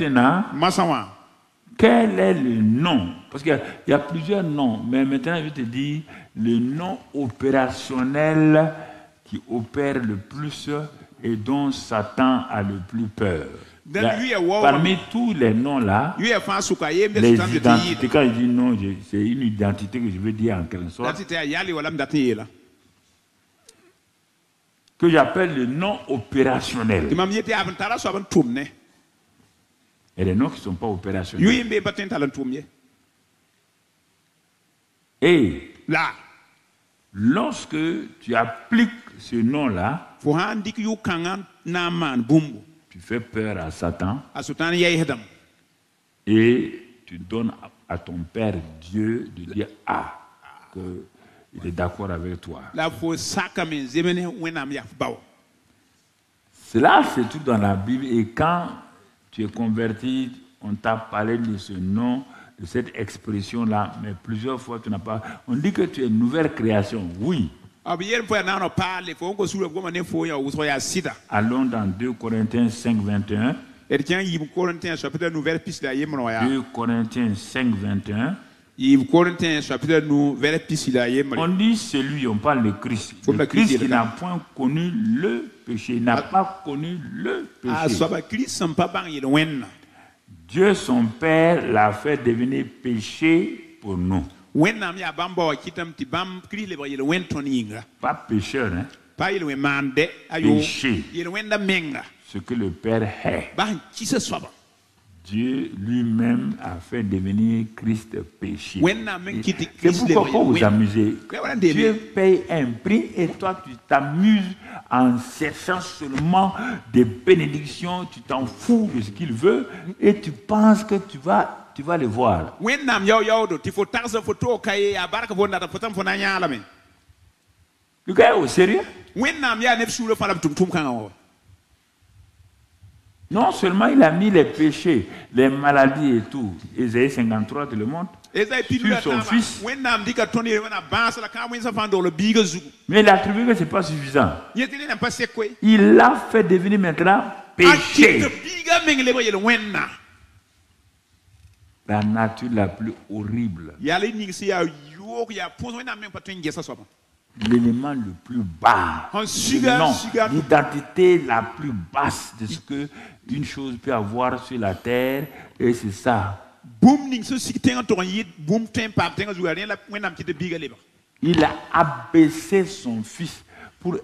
maintenant, quel est le nom? Parce qu'il y a plusieurs noms, mais maintenant je te dis le nom opérationnel qui opère le plus et dont Satan a le plus peur. Parmi tous les noms là, les identités, quand je dis non, c'est une identité que je veux dire en quelque sorte, que j'appelle le nom opérationnel. Et les noms qui ne sont pas opérationnels. Et là, lorsque tu appliques ce nom-là, tu fais peur à Satan et tu donnes à ton Père Dieu de dire qu'il est d'accord avec toi. Cela, c'est tout dans la Bible. Et quand tu es converti, on t'a parlé de ce nom, de cette expression-là, mais plusieurs fois tu n'as pas. On dit que tu es une nouvelle création, oui. Allons dans 2 Corinthiens 5, 21. 2 Corinthiens 5, 21. On dit celui, on parle de Christ. Le Christ qui n'a point connu le péché, il n'a pas connu le péché. Dieu son Père l'a fait devenir péché pour nous. Pas pécheur, hein? Péché. Ce que le Père est. Dieu lui-même a fait devenir Christ péché. C'est pourquoi vous amusez. Dieu paye un prix et toi tu t'amuses en cherchant seulement des bénédictions, tu t'en fous de ce qu'il veut et tu penses que tu vas le voir. Le gars est au sérieux? Non seulement il a mis les péchés, les maladies et tout, Ésaïe 53 te le montre, sur son fils, mais il a trouvé que ce n'est pas suffisant. Il l'a fait devenir maintenant péché. La nature la plus horrible. L'élément le plus bas. Non, l'identité la plus basse de ce que une chose peut avoir sur la terre, et c'est ça. Il a abaissé son fils pour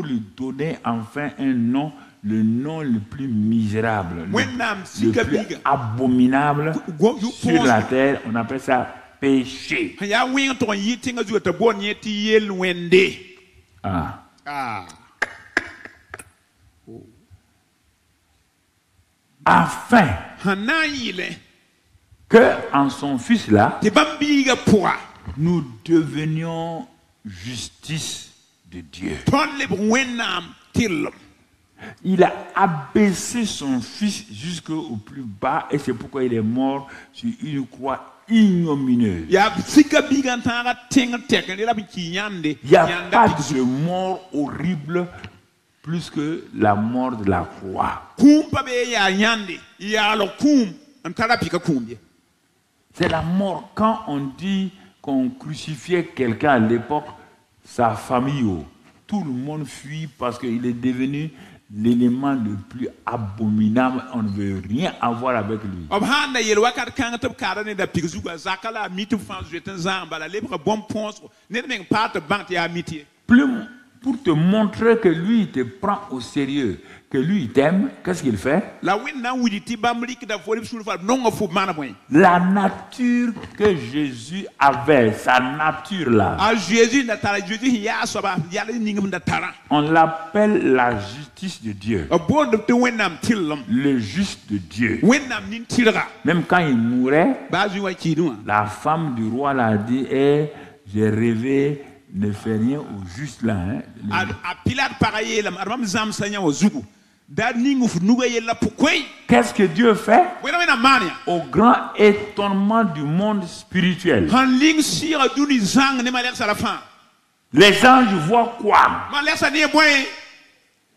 lui donner enfin un nom, le nom le plus misérable, le plus abominable sur la terre. On appelle ça péché. Afin que en son fils là, nous devenions justice de Dieu. Il a abaissé son fils jusqu'au plus bas et c'est pourquoi il est mort sur une croix ignominieuse. Il n'y a pas de mort horrible plus que la mort de la croix. C'est la mort. Quand on dit qu'on crucifiait quelqu'un à l'époque, sa famille, tout le monde fuit parce qu'il est devenu l'élément le plus abominable. On ne veut rien avoir avec lui. Plus pour te montrer que lui, il te prend au sérieux, que lui, il t'aime, qu'est-ce qu'il fait? La nature que Jésus avait, sa nature là, on l'appelle la justice de Dieu. Le juste de Dieu. Même quand il mourait, la femme du roi l'a dit, j'ai rêvé. Ne fait rien au juste là. Qu'est-ce que Dieu fait? Au grand étonnement du monde spirituel. Les anges voient quoi?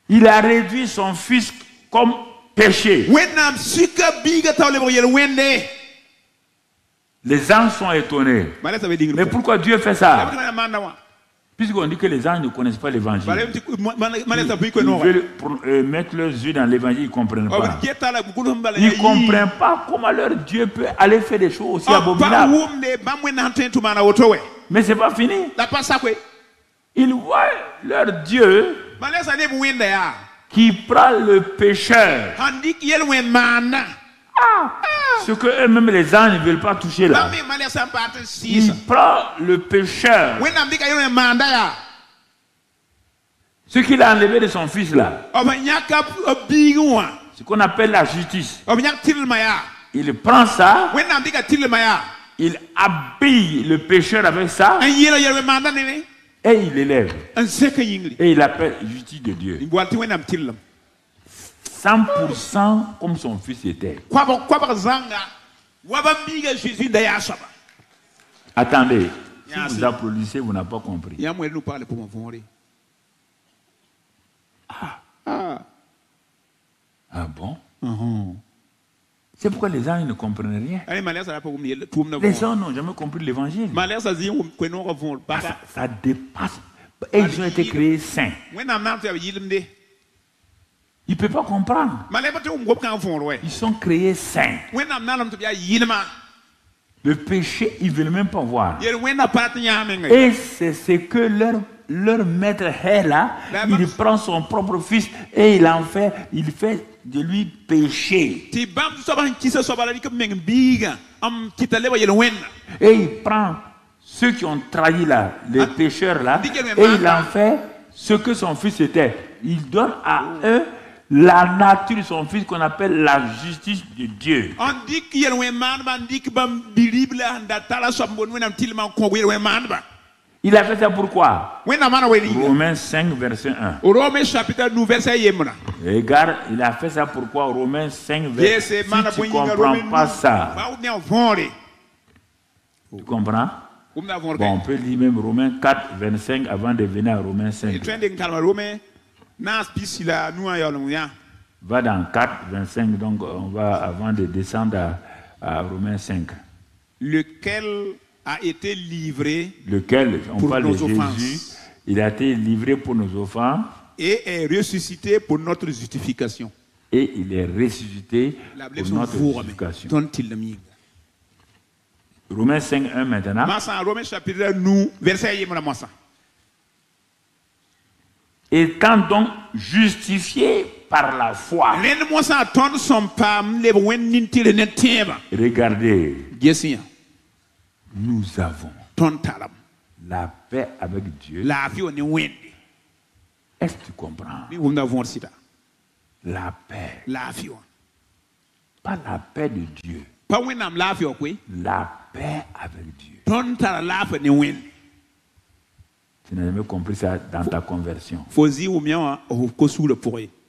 Il a réduit son fils comme péché. Les anges sont étonnés. Mais pourquoi Dieu fait ça? Puisqu'on dit que les anges ne connaissent pas l'évangile. Ils veulent mettre leurs yeux dans l'évangile, ils ne comprennent pas. Ils ne comprennent pas comment leur Dieu peut aller faire des choses aussi abominables. Mais ce n'est pas fini. Ils voient leur Dieu qui prend le pécheur. Ce que eux-mêmes les anges ne veulent pas toucher là. Il prend le pécheur. Ce qu'il a enlevé de son fils là. Ce qu'on appelle la justice. Il prend ça. Il habille le pécheur avec ça. Et il l'élève. Et il appelle justice de Dieu. 100% comme son fils était. Attendez, si vous applaudissez, vous n'avez pas compris. Ah bon? C'est pourquoi les gens ne comprennent rien. Les gens n'ont jamais compris l'évangile. Ça dépasse. Et ils ont été créés saints. Ils ne peuvent pas comprendre. Ils sont créés saints. Le péché, ils ne veulent même pas voir. Et c'est ce que leur maître est là. Il prend son propre fils et il fait de lui péché. Et il prend ceux qui ont trahi là, les pécheurs là, et il en fait ce que son fils était. Il donne à eux la nature de son fils qu'on appelle la justice de Dieu. Il a fait ça pourquoi? Romains 5, verset 1. Regarde, il a fait ça pourquoi? Romains 5, verset 1. Si tu ne comprends pas ça, tu comprends? Bon, on peut lire même Romains 4, 25 avant de venir à Romains 5. Va dans 4, 25, donc on va avant de descendre à Romains 5. Lequel a été livré on pour parle nos de Jésus, offenses. Il a été livré pour nos offenses. Et est ressuscité pour notre justification. Et il est ressuscité pour notre justification. Romains 5, 1 maintenant. Romains chapitre 9, verset 1. Étant donc justifié par la foi. Regardez. Nous avons la paix avec Dieu. Est-ce que tu comprends? La paix. Pas la paix de Dieu. La paix avec Dieu. Tu n'as jamais compris ça dans ta conversion.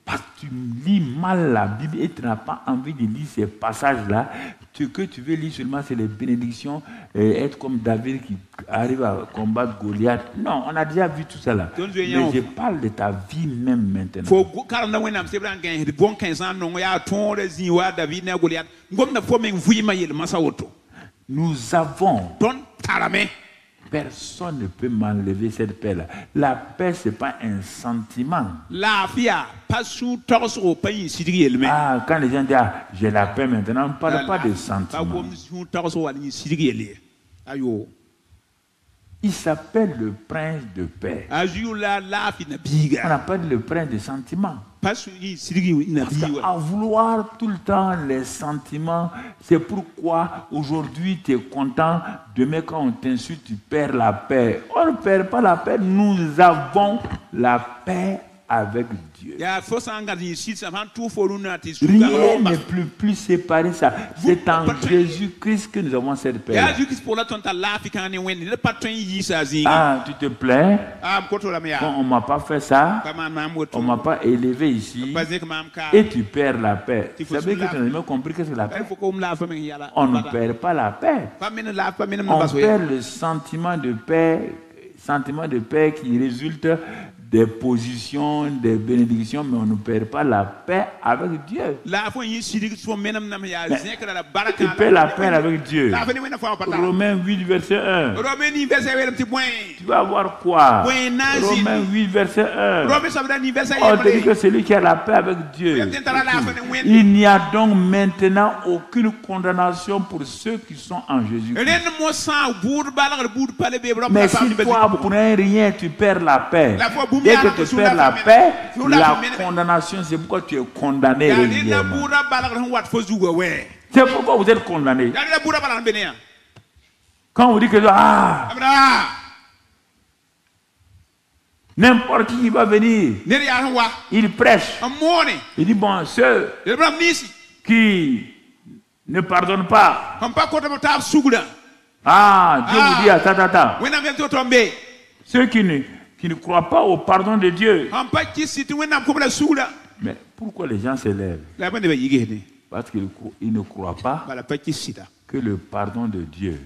Parce que tu lis mal la Bible et tu n'as pas envie de lire ces passages-là. Ce que tu veux lire seulement, c'est les bénédictions, être comme David qui arrive à combattre Goliath. Non, on a déjà vu tout ça là. Mais je parle de ta vie même maintenant. Nous avons. Personne ne peut m'enlever cette paix-là. La paix, ce n'est pas un sentiment. Ah, quand les gens disent j'ai la paix maintenant, on ne parle pas de sentiment. Il s'appelle le prince de paix. On n'a pas le prince de sentiments. Parce qu'à vouloir tout le temps les sentiments, c'est pourquoi aujourd'hui tu es content, demain quand on t'insulte, tu perds la paix. On ne perd pas la paix, nous avons la paix avec Dieu. Rien ne peut plus séparer ça. C'est en Jésus-Christ que nous avons cette paix. Ah, tu te plains? Bon, on ne m'a pas fait ça. On ne m'a pas élevé ici. Et tu perds la paix. Vous savez que tu n'as jamais compris que c'est la paix. On ne perd pas la paix. On perd le sentiment de paix qui résulte des positions, des bénédictions, mais on ne perd pas la paix avec Dieu. Tu perds la paix avec Dieu. Romains 8, verset 1. Tu vas avoir quoi? Romains 8, verset 1. On te dit que celui qui a la paix avec Dieu. Il n'y a donc maintenant aucune condamnation pour ceux qui sont en Jésus-Christ. Mais si toi, pour rien, tu perds la paix. Dès que tu perds la paix, la condamnation, c'est pourquoi tu es condamné régulièrement. C'est pourquoi vous êtes condamné. Quand vous dites que n'importe qui va venir, il prêche. Il dit, bon, ceux qui ne pardonnent pas. Dieu vous dit, attends. Ceux qui ne croient pas au pardon de Dieu. Mais pourquoi les gens s'élèvent? Parce qu'ils ne croient pas que le pardon de Dieu,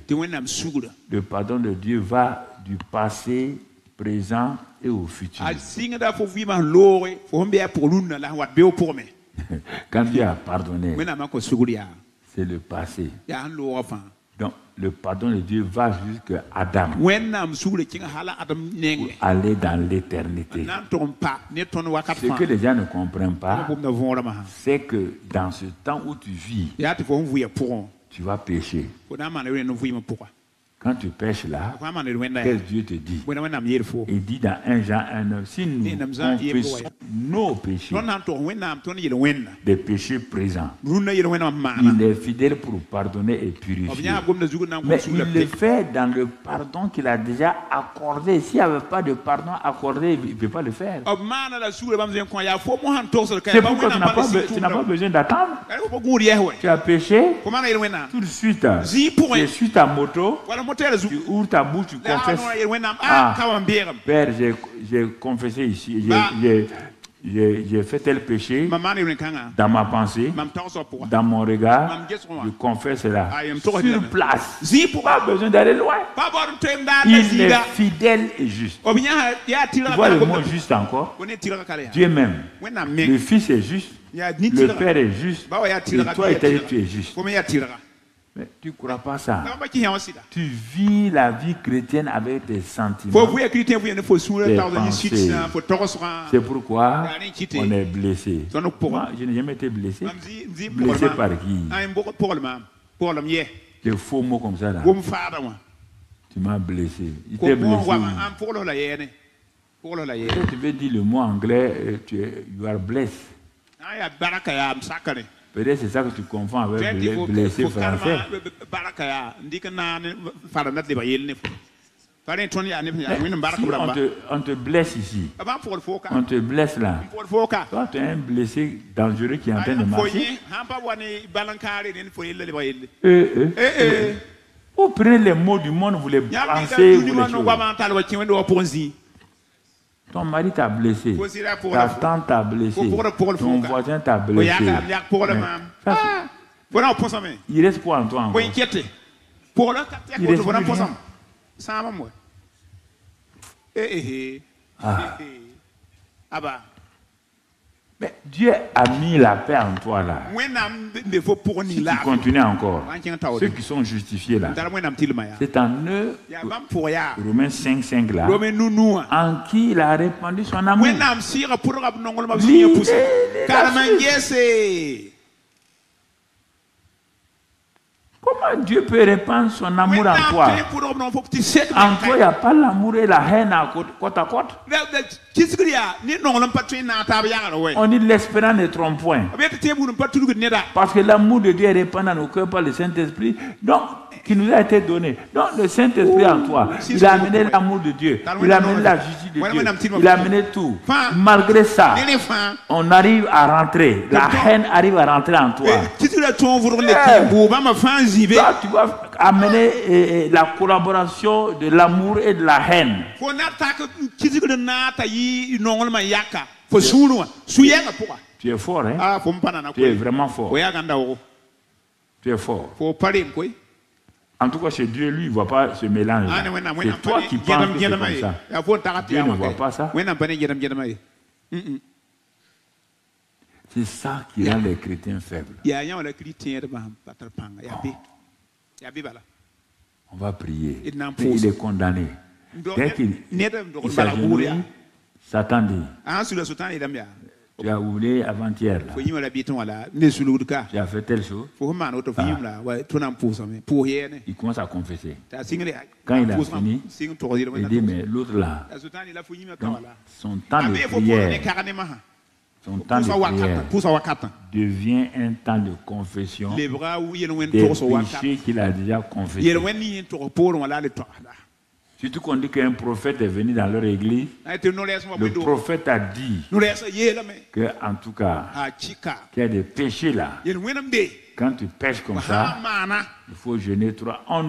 va du passé, présent et au futur. Quand Dieu a pardonné, c'est le passé. Donc, le pardon de Dieu va jusqu'à Adam pour aller dans l'éternité. Ce que les gens ne comprennent pas, c'est que dans ce temps où tu vis, tu vas pécher. Quand tu pêches là, qu'est-ce que Dieu te dit? Il dit dans 1 Jean 1:9, si nous confessons nos péchés, des péchés présents, il est fidèle pour pardonner et purifier. Mais il le fait dans le pardon qu'il a déjà accordé. S'il n'y avait pas de pardon accordé, il ne peut pas le faire. C'est pourquoi tu n'as pas besoin d'attendre. Tu as péché, tout de suite, tu es sur ta moto, tu ouvres ta bouche, tu confesses. Père, j'ai confessé ici, j'ai fait tel péché dans ma pensée, dans mon regard, je confesse là. Sur place, pas besoin d'aller loin. Il est fidèle et juste. Tu vois le mot juste encore? Dieu même. Le Fils est juste, le Père est juste, et toi tu es juste. Mais tu ne crois pas ça. Tu vis la vie chrétienne avec tes sentiments, tes pensées. C'est pourquoi on est blessé. Moi, je n'ai jamais été blessé. Blessé par qui? Des faux mots comme ça là. Tu m'as blessé. Il t'est blessé. Tu veux dire le mot anglais, you are blessed. Peut-être c'est ça que tu confonds avec blessé français. Si on te blesse ici, on te blesse là. Toi, tu es un blessé dangereux qui est en train de marcher. Vous prenez les mots du monde, vous les pensez, vous les tuez. Ton mari t'a blessé, ta tante t'a blessé, ton voisin t'a blessé. Il reste quoi en toi encore? Il reste rien. Mais Dieu a mis la paix en toi là. Si tu continues encore, ceux qui sont justifiés là, c'est en eux, Romains 5:5 là, en qui il a répandu son amour. Comment Dieu peut répandre son amour en toi? En toi, il n'y a pas l'amour et la haine à côte à côte. On dit l'espérance ne trompe point. Parce que l'amour de Dieu est répandu dans nos cœurs par le Saint-Esprit, donc, qui nous a été donné. Donc le Saint-Esprit en toi, il a amené l'amour de Dieu, il a amené la justice de Dieu, il a amené tout. Malgré ça, on arrive à rentrer, la haine arrive à rentrer en toi. Là, tu vas amener la collaboration de l'amour et de la haine. Tu es fort, hein? Tu es vraiment fort. Tu es fort. En tout cas, chez Dieu, lui, il ne voit pas ce mélange. C'est toi qui penses que c'est comme ça. Dieu ne voit pas ça. C'est ça qui rend les chrétiens faibles. On va prier. Mais il est condamné. Dès qu'il s'agenouille, Satan dit, tu as oublié avant-hier. Tu as fait telle chose. Il commence à confesser. Quand il a fini, il dit, mais l'autre là, donc, son temps de prière, devient un temps de confession des péchés qu'il a déjà confessés. Surtout qu'on dit qu'un prophète est venu dans leur église, le prophète a dit que, en tout cas, qu'il y a des péchés là. Quand tu pêches comme ça, il faut jeûner 3. On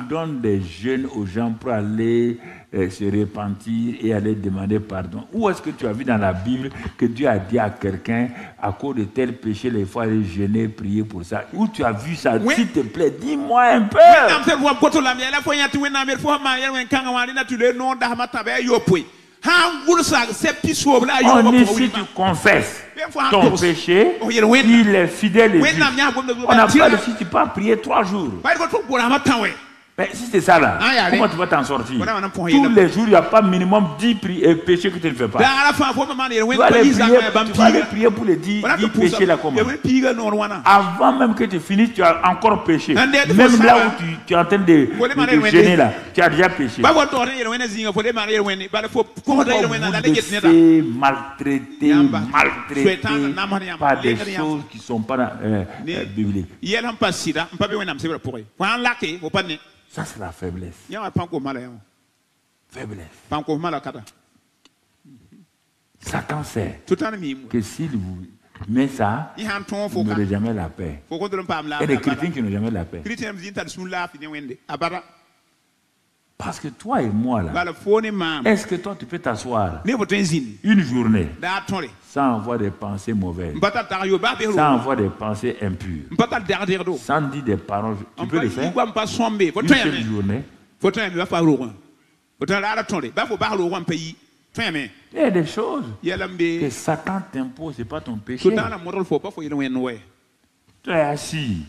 donne des jeûnes aux gens pour aller se repentir et aller demander pardon. Où est-ce que tu as vu dans la Bible que Dieu a dit à quelqu'un, à cause de tel péché, il faut aller jeûner, prier pour ça? Où tu as vu ça? S'il te plaît, dis-moi un peu. On dit, si tu confesses ton péché, il est fidèle et juste. On n'a pas de si tu peux prier 3 jours. Mais si c'est ça là, comment tu vas t'en sortir? Tous les jours, il n'y a pas minimum 10 péchés que tu ne fais pas. Tu vas aller prier pour les 10 péchés là comment? Avant même que tu finisses, tu as encore péché. Même là où tu es en train de gêner là, tu as déjà péché. Maltraité par des choses qui ne sont pas bibliques. Ça, c'est la faiblesse. Faiblesse. Satan sait que s'il vous met ça, vous n'aurez jamais la paix. Il y a des chrétiens qui n'ont jamais la paix. Parce que toi et moi, là, est-ce que toi, tu peux t'asseoir une journée sans avoir des pensées mauvaises, sans avoir des pensées impures, sans dire des paroles? Tu peux le faire une seule journée? Il y a des choses que Satan t'impose, ce n'est pas ton péché. Tu es assis.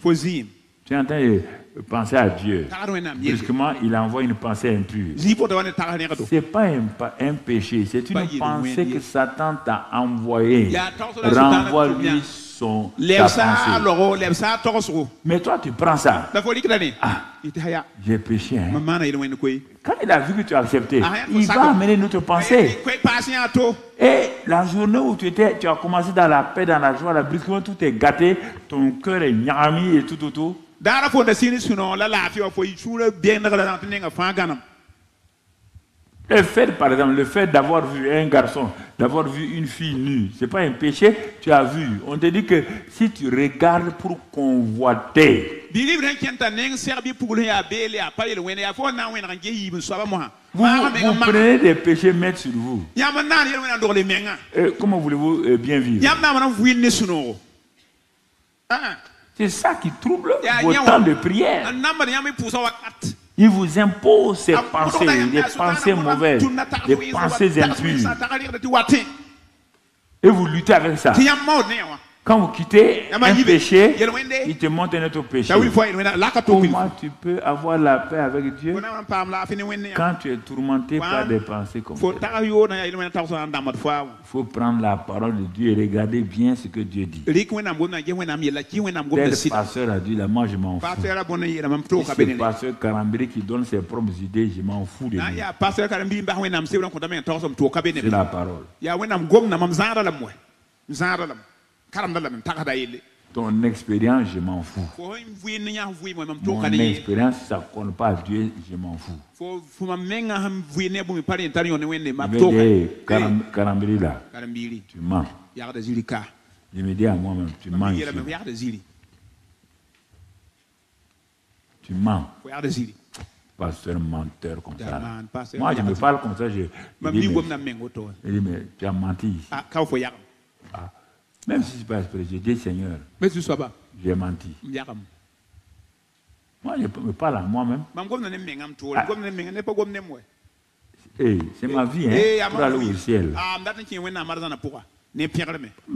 Tu es en train de penser à Dieu. Brusquement, il envoie une pensée impure. Ce n'est pas un péché, c'est une pensée que Satan t'a envoyée. Renvoie-lui sa pensée. Mais toi, tu prends ça. Ah, j'ai péché. Hein. Quand il a vu que tu as accepté, il va amener notre pensée. Et la journée où tu as commencé dans la paix, dans la joie, brusquement, tout est gâté, ton cœur est nyami et tout autour. Le fait, par exemple, le fait d'avoir vu un garçon, d'avoir vu une fille nue, ce n'est pas un péché, tu as vu. On te dit que si tu regardes pour convoiter, vous prenez des péchés mettre sur vous. Comment voulez-vous bien vivre? C'est ça qui trouble vos temps de prière. Il vous impose ces pensées, des pensées mauvaises, des pensées impures. Et vous luttez avec ça. Quand vous quittez un péché, il te montre un autre péché. Comment tu peux avoir la paix avec Dieu quand tu es tourmenté par des pensées comme ça? Il faut prendre la parole de Dieu et regarder bien ce que Dieu dit. Tel pasteur a dit là, moi je m'en fous. C'est le pasteur Karambiri qui donne ses propres idées, je m'en fous de lui. C'est la parole. Ton expérience, je m'en fous. Mon expérience, ça ne compte pas à Dieu, je m'en fous. Karambiri là, tu mens. Je me dis à moi-même, tu mens ici. Tu mens. Pasteur menteur comme ça. Moi, je me parle comme ça, je dis, mais tu as menti ici. Même si ce n'est pas exprès, je dis Seigneur, j'ai menti. Moi, je me parle à moi-même. C'est ma vie, hein, pour aller au ciel. Me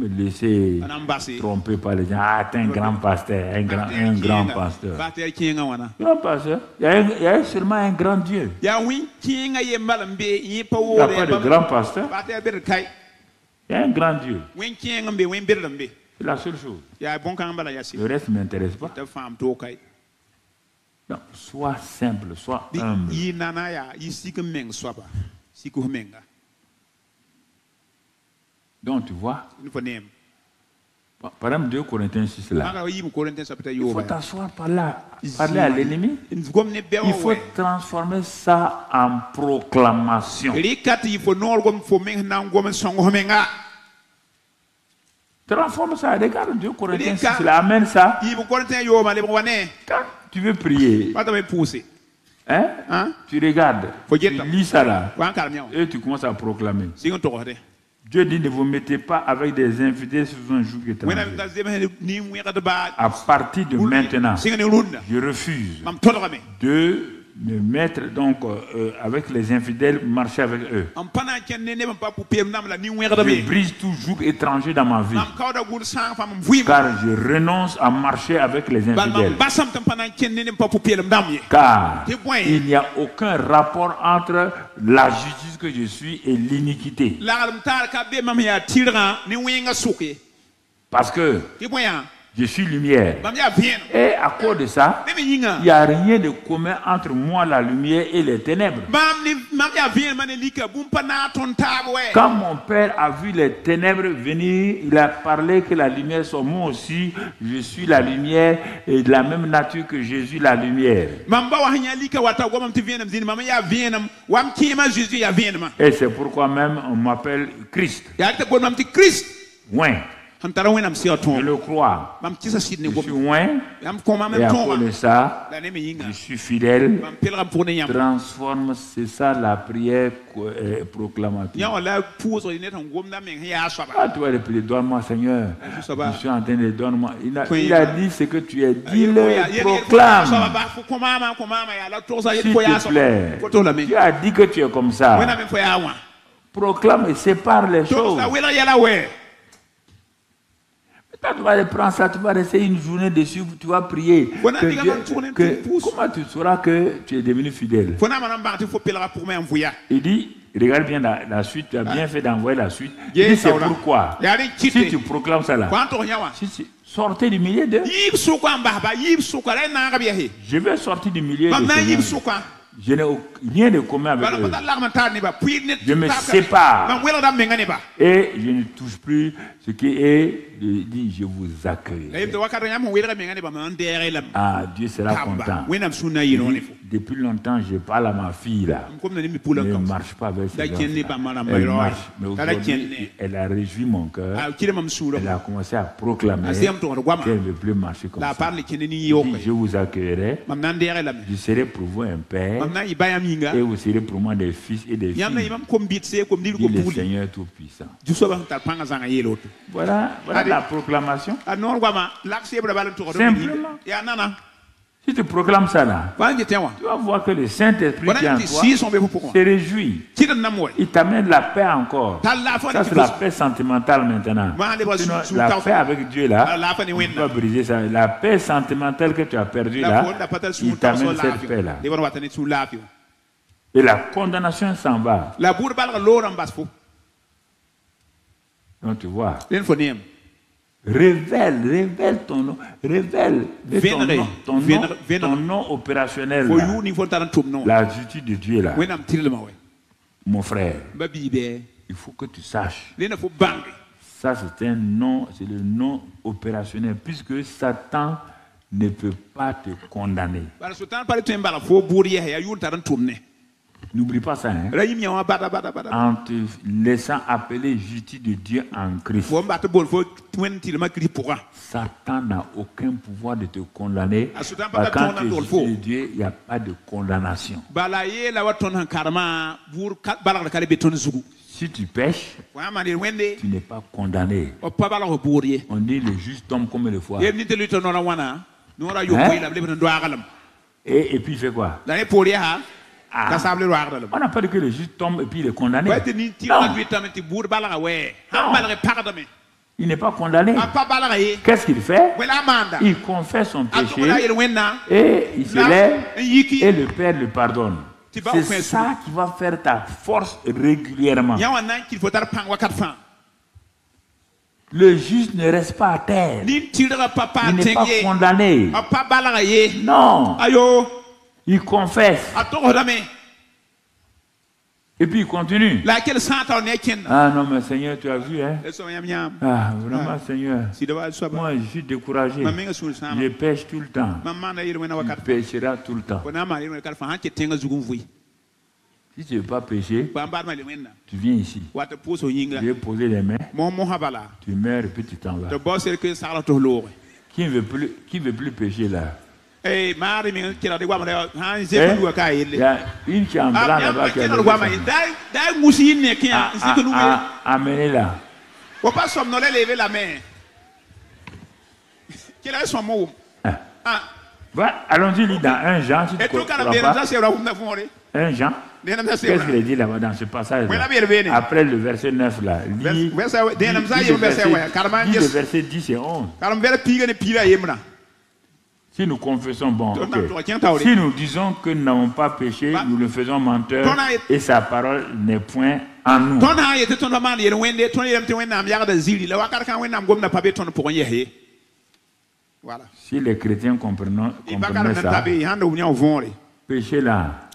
laisser tromper par les gens. Ah, t'es un grand pasteur, un grand pasteur. Grand pasteur. Il y a seulement un grand Dieu. Il n'y a pas de grand pasteur. Il y a un grand Dieu. C'est la seule chose. Le reste ne m'intéresse pas. Donc, sois simple, sois humble. Donc, tu vois, par exemple, 2 Corinthiens 6 là, il faut t'asseoir par là, parler à l'ennemi. Il faut transformer ça en proclamation. Transforme ça, regarde 2 Corinthiens 6 là, amène ça. Quand tu veux prier, hein? Tu regardes, tu lis ça là, et tu commences à proclamer. Dieu dit, ne vous mettez pas avec des infidèles sous un joug étranger. À partir de maintenant, je refuse de me mettre donc avec les infidèles, marcher avec eux. Je brise tout joug étranger dans ma vie, car je renonce à marcher avec les infidèles. Car il n'y a aucun rapport entre la justice que je suis et l'iniquité. Parce que je suis lumière. Et à cause de ça, il n'y a rien de commun entre moi, la lumière, et les ténèbres. Quand mon père a vu les ténèbres venir, il a parlé que la lumière soit. Moi aussi, je suis la lumière et de la même nature que Jésus, la lumière. Et c'est pourquoi même on m'appelle Christ. Ouais. Je le crois. Je suis loin. Et à cause de ça, je suis fidèle. Transforme, c'est ça la prière proclamative. Ah, tu vas répéter, donne-moi Seigneur. Je suis en train de donne-moi. Il a dit ce que tu as dit, le proclame. S'il te plaît. Tu as dit que tu es comme ça. Proclame et sépare les choses. Quand tu vas prendre ça, tu vas rester une journée dessus, tu vas prier. Comment tu sauras que tu es devenu fidèle? Il dit, regarde bien la suite, tu as bien fait d'envoyer la suite. Il dit, c'est pourquoi. Si tu proclames ça là, sortez du milieu d'eux. Je vais sortir du milieu de je n'ai rien de commun avec eux. Je me sépare. Et je ne touche plus ce qui est dit, je vous accueille. Ah, Dieu sera content. Depuis longtemps, je parle à ma fille là. Elle ne marche pas avec ses enfants. Elle marche. Mais aujourd'hui, elle a réjoui mon cœur. Elle a commencé à proclamer qu'elle ne veut plus marcher comme ça. Je vous accueillerai. Je serai pour vous un père. Et vous serez pour moi des fils et des filles. Dit le Seigneur Tout-Puissant. Voilà la proclamation. Simplement. Si tu proclames ça là, tu vas voir que le Saint-Esprit qui est en toi se réjouit. Il t'amène la paix encore. Ça c'est la paix sentimentale maintenant. Sinon, la paix avec Dieu là, tu vas briser ça. La paix sentimentale que tu as perdue là, il t'amène cette paix là. Et la condamnation s'en va. Donc tu vois. Révèle ton nom. Révèle ton nom opérationnel. Là. La justice de Dieu là. Mon frère, il faut que tu saches. Ça c'est un nom, c'est le nom opérationnel. Puisque Satan ne peut pas te condamner. N'oublie pas ça, hein? En te laissant appeler justice de Dieu en Christ. Satan n'a aucun pouvoir de te condamner. Parce que quand tu es justice de Dieu, il n'y a pas de condamnation. Si tu pêches, tu n'es pas condamné. On dit le juste tombe combien de fois? Hein? Et puis il fait quoi? Dans les polia, Ah. ça semble loin. On n'a pas dit que le juge tombe et puis il est condamné. Ouais, tu tires la nuit, tu bourres balle, ouais. Non. Pardon. Il n'est pas condamné. Pas balle, Qu'est-ce qu'il fait? voilà, Amanda. Il confesse son péché Là, et il se lève Yiki. et le Père le pardonne. Tu vas C'est offrir ça qui va faire ta force régulièrement. Il y a un an qu'il faut faire pangwa 4 francs. Le juge ne reste pas à terre. Ni tirera papa Il n'est pas tenye. condamné. Pas balle, Non. ayo. Il confesse. Attends, dame. Et puis il continue. Laquelle sent en est Ah non, mais Seigneur, tu as vu, hein? Ah, vraiment, Ah. Seigneur. Si de soit Moi, je suis découragé. Maman sur le sang. Je pêche tout le temps. Maman a eu le Tu pêcheras tout le temps. On a marié le 4 francs qui tenga zugumvui. Si tu ne veux pas pêcher, Bamba ma le wenda. tu viens ici. Wat pousse au yinga. Je vais poser les mains. Mon habala. Tu meurs et puis tu t'en vas. De boss c'est que ça la to lore. Qui veut plus pêcher là? Eh, mari mi qui la de guama han Hein? je peux ka Il y a une qui est en blanc là-bas qui a le guama dai musi ne qui a c'est que nous amenez là. on pas somnoler lever la main. Quel est son mot? Ah. Voilà, allons-y lire dans 1 Jean. Si tu Et tout quand comprends pas. c'est la fond. 1 Jean. Qu'est-ce qu'il dit là-bas dans ce passage là? Après le verset 9 là. Lis le verset 10 et 11. Si nous confessons, bon, ok. Si nous disons que nous n'avons pas péché, nous le faisons menteur et sa parole n'est point en nous. Voilà. Si les chrétiens comprenaient ça, péché là,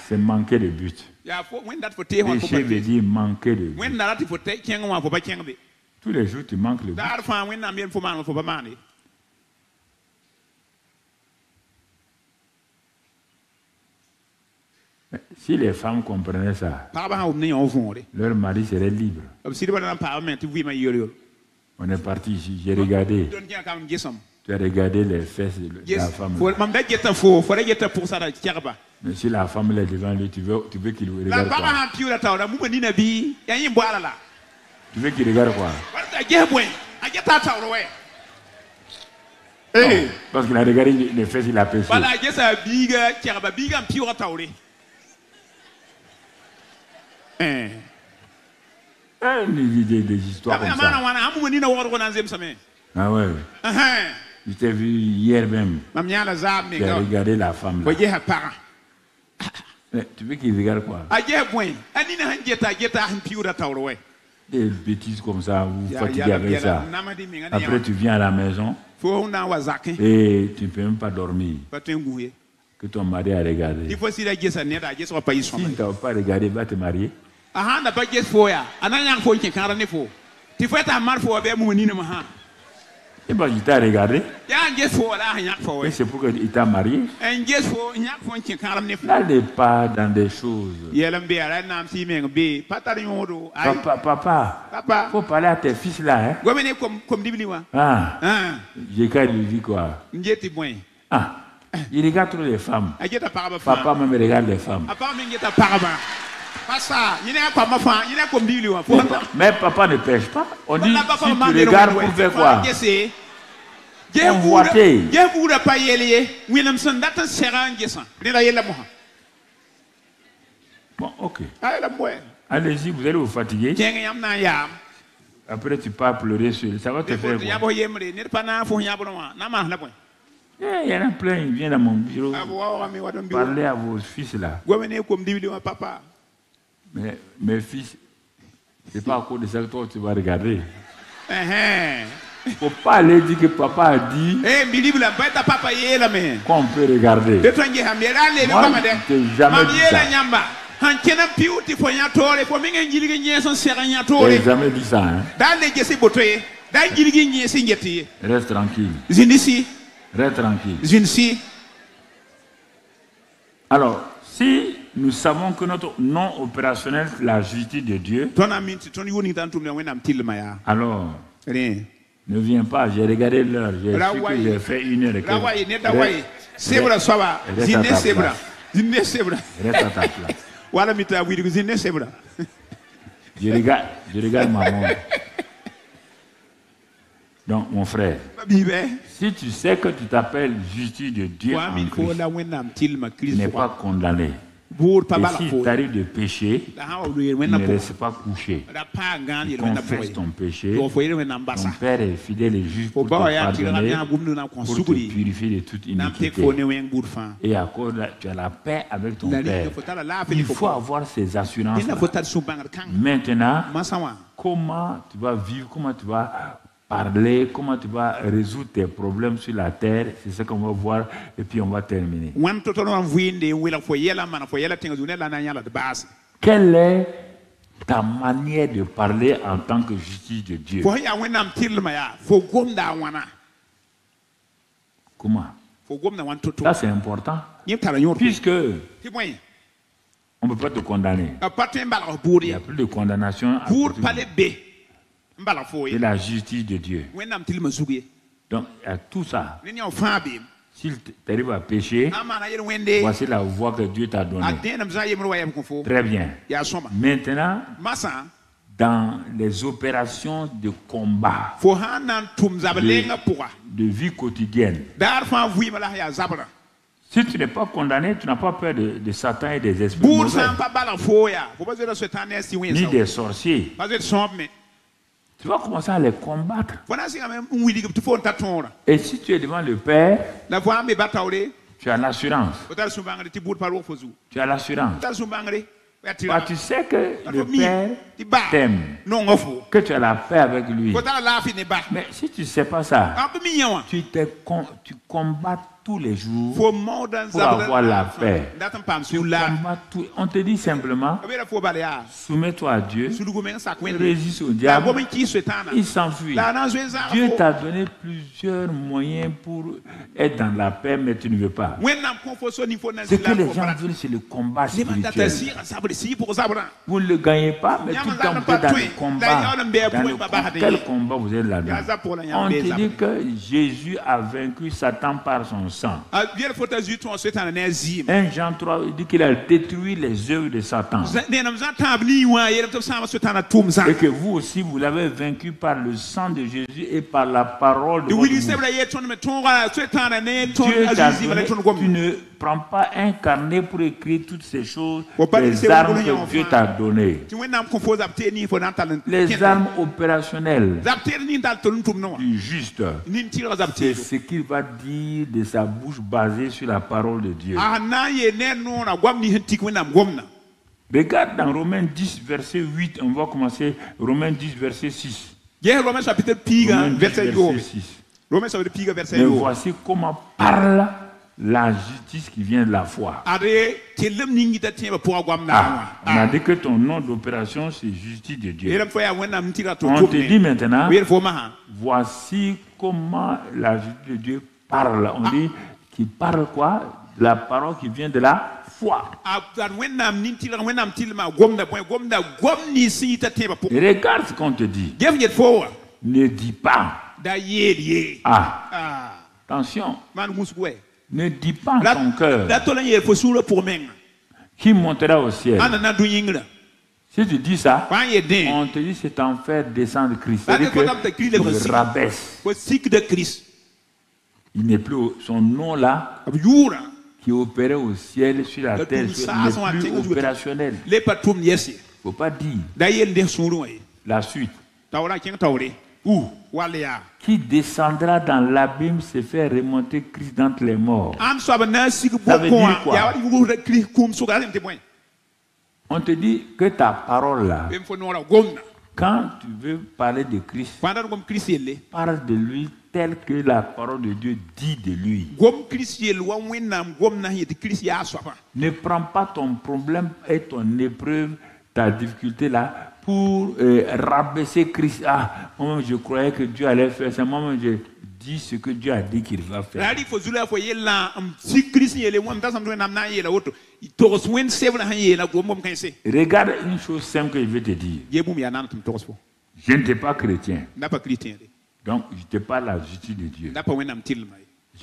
c'est manquer de but. Péché veut dire manquer de but. Tous les jours, tu manques le but. Si les femmes comprenaient ça, leur mari serait libre. On est parti ici, j'ai regardé. Tu as regardé les fesses de la femme. Mais si la femme est devant lui, tu veux qu'il regarde quoi? Tu veux qu'il regarde quoi? Non, parce qu'il a regardé les fesses, il a péché. Des histoires comme ça. Ah ouais. Je t'ai vu hier même. Tu as regardé la femme là. Tu veux qu'il regarde quoi? Des bêtises comme ça, vous fatiguez avec ça. Après tu viens à la maison et tu ne peux même pas dormir. Que ton mari a regardé. Si tu ne t'as pas regardé, va te marier. Et ben, il t'a regardé. Et c'est pour qu'il t'a marié. N'allez pas dans des choses. Papa, faut parler à tes fils là. Hein? Ah, j'ai qu'à lui dire quoi? Ah, il regarde trop les femmes. Papa même regarde les femmes. Mais papa ne pêche pas. On dit si tu regardes pour faire quoi? Convoiter. Bon, ok. Allez-y, vous allez vous fatiguer. Après, tu pars pleurer sur lui. Ça va te faire quoi? Il y en a plein, ils viennent dans mon bureau parler à vos fils là. Mais mes fils, c'est pas à cause de ça que toi tu vas regarder. Il ne faut pas aller dire que papa a dit qu'on peut regarder. Moi, je ne t'ai jamais dit ça. Je n'ai jamais dit ça. Hein? Reste tranquille. Reste tranquille. Alors, si nous savons que notre non opérationnel, la justice de Dieu, alors, ne viens pas, j'ai regardé l'heure, j'ai su que j'ai fait 1 heure et quelques. Reste à ta place. Je regarde ma montre. Donc, mon frère, si tu sais que tu t'appelles justice de Dieu en Christ, tu n'es pas condamné. Et si tu arrives de pécher, tu ne restes pas couché. Tu confesses ton péché. Ton Père est fidèle et juste pour te pardonner, pour te purifier de toute iniquité. Et à cause de tu as la paix avec ton Père. Il faut avoir ces assurances-là. Maintenant, comment tu vas vivre, comment tu vas parler, comment tu vas résoudre tes problèmes sur la terre, c'est ce qu'on va voir et puis on va terminer. Quelle est ta manière de parler en tant que justice de Dieu? Comment? Ça c'est important. Puisque on ne peut pas te condamner. Il n'y a plus de condamnation. C'est la justice de Dieu. Donc, il y a tout ça. S'il t'arrive à pécher, voici la voie que Dieu t'a donnée. Très bien. Maintenant, dans les opérations de combat, de vie quotidienne, si tu n'es pas condamné, tu n'as pas peur de Satan et des esprits mauvais, ni des sorciers. Tu vas commencer à les combattre. Et si tu es devant le Père, tu as l'assurance. Tu as l'assurance. Tu sais que le Père t'aime, que tu as la paix avec lui. Mais si tu ne sais pas ça, tu combats tous les jours pour avoir la paix. On te dit simplement, soumets-toi à Dieu, résiste au diable, il s'enfuit. Dieu t'a donné plusieurs moyens pour être dans la paix, mais tu ne veux pas. Ce que les gens veulent, c'est le combat spirituel. Vous ne le gagnez pas, mais tout le temps vous êtes dans le combat. Quel combat vous êtes là-dedans? On te dit que Jésus a vaincu Satan par son sang. 1 Jean 3 dit qu'il a détruit les œuvres de Satan. Et que vous aussi, vous l'avez vaincu par le sang de Jésus et par la parole de votre bouche. Dieu t'a donné, tu ne prends pas un carnet pour écrire toutes ces choses, les armes que Dieu t'a données. Les armes opérationnelles du juste, c'est ce qu'il va dire de sa bouche basée sur la parole de Dieu. Regarde dans Romains 10, verset 8, on va commencer Romains 10, verset 6. Romains chapitre 10, verset 6. Mais voici comment parle la justice qui vient de la foi. On a dit que ton nom d'opération, c'est justice de Dieu. On te dit maintenant, voici comment la justice de Dieu parle. On dit qu'il parle quoi? La parole qui vient de la foi. Et regarde ce qu'on te dit. Ne dis pas. Attention. Ne dis pas ton cœur qui montera au ciel. Si tu dis ça, on te dit c'est en faire descendre Christ. C'est-à-dire que tu le rabaisses. Il n'est plus son nom là qui opérait au ciel, sur la terre, n'est plus opérationnel. Il ne faut pas dire la suite. Où qui descendra dans l'abîme se fait remonter Christ d'entre les morts. Ça veut dire quoi? On te dit que ta parole là, quand tu veux parler de Christ, parle de lui tel que la parole de Dieu dit de lui. Ne prends pas ton problème et ton épreuve, ta difficulté là, pour rabaisser Christ. Ah, moi je croyais que Dieu allait faire ça. Moi je dis ce que Dieu a dit qu'il va faire. Regarde une chose simple que je vais te dire. Je n'étais pas chrétien. Donc je te parle de la justice de Dieu.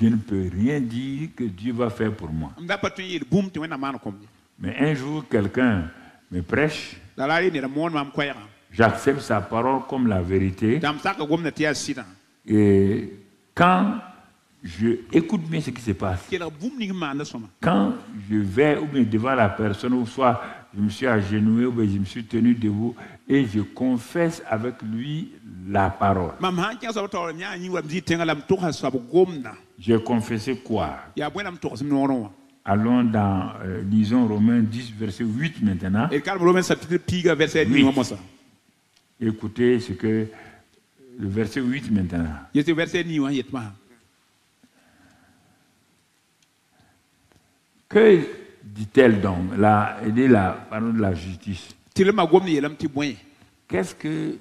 Je ne peux rien dire que Dieu va faire pour moi. Mais un jour quelqu'un me prêche. J'accepte sa parole comme la vérité. Et quand je écoute bien ce qui se passe, quand je vais ou bien devant la personne, ou soit je me suis agenouillé ou bien je me suis tenu debout et je confesse avec lui la parole. J'ai confessé quoi? Allons dans, lisons Romains 10, verset 8 maintenant. Oui. Écoutez ce que le verset 8 maintenant. Que dit-elle donc? Elle est la parole de la justice. Qu'est-ce que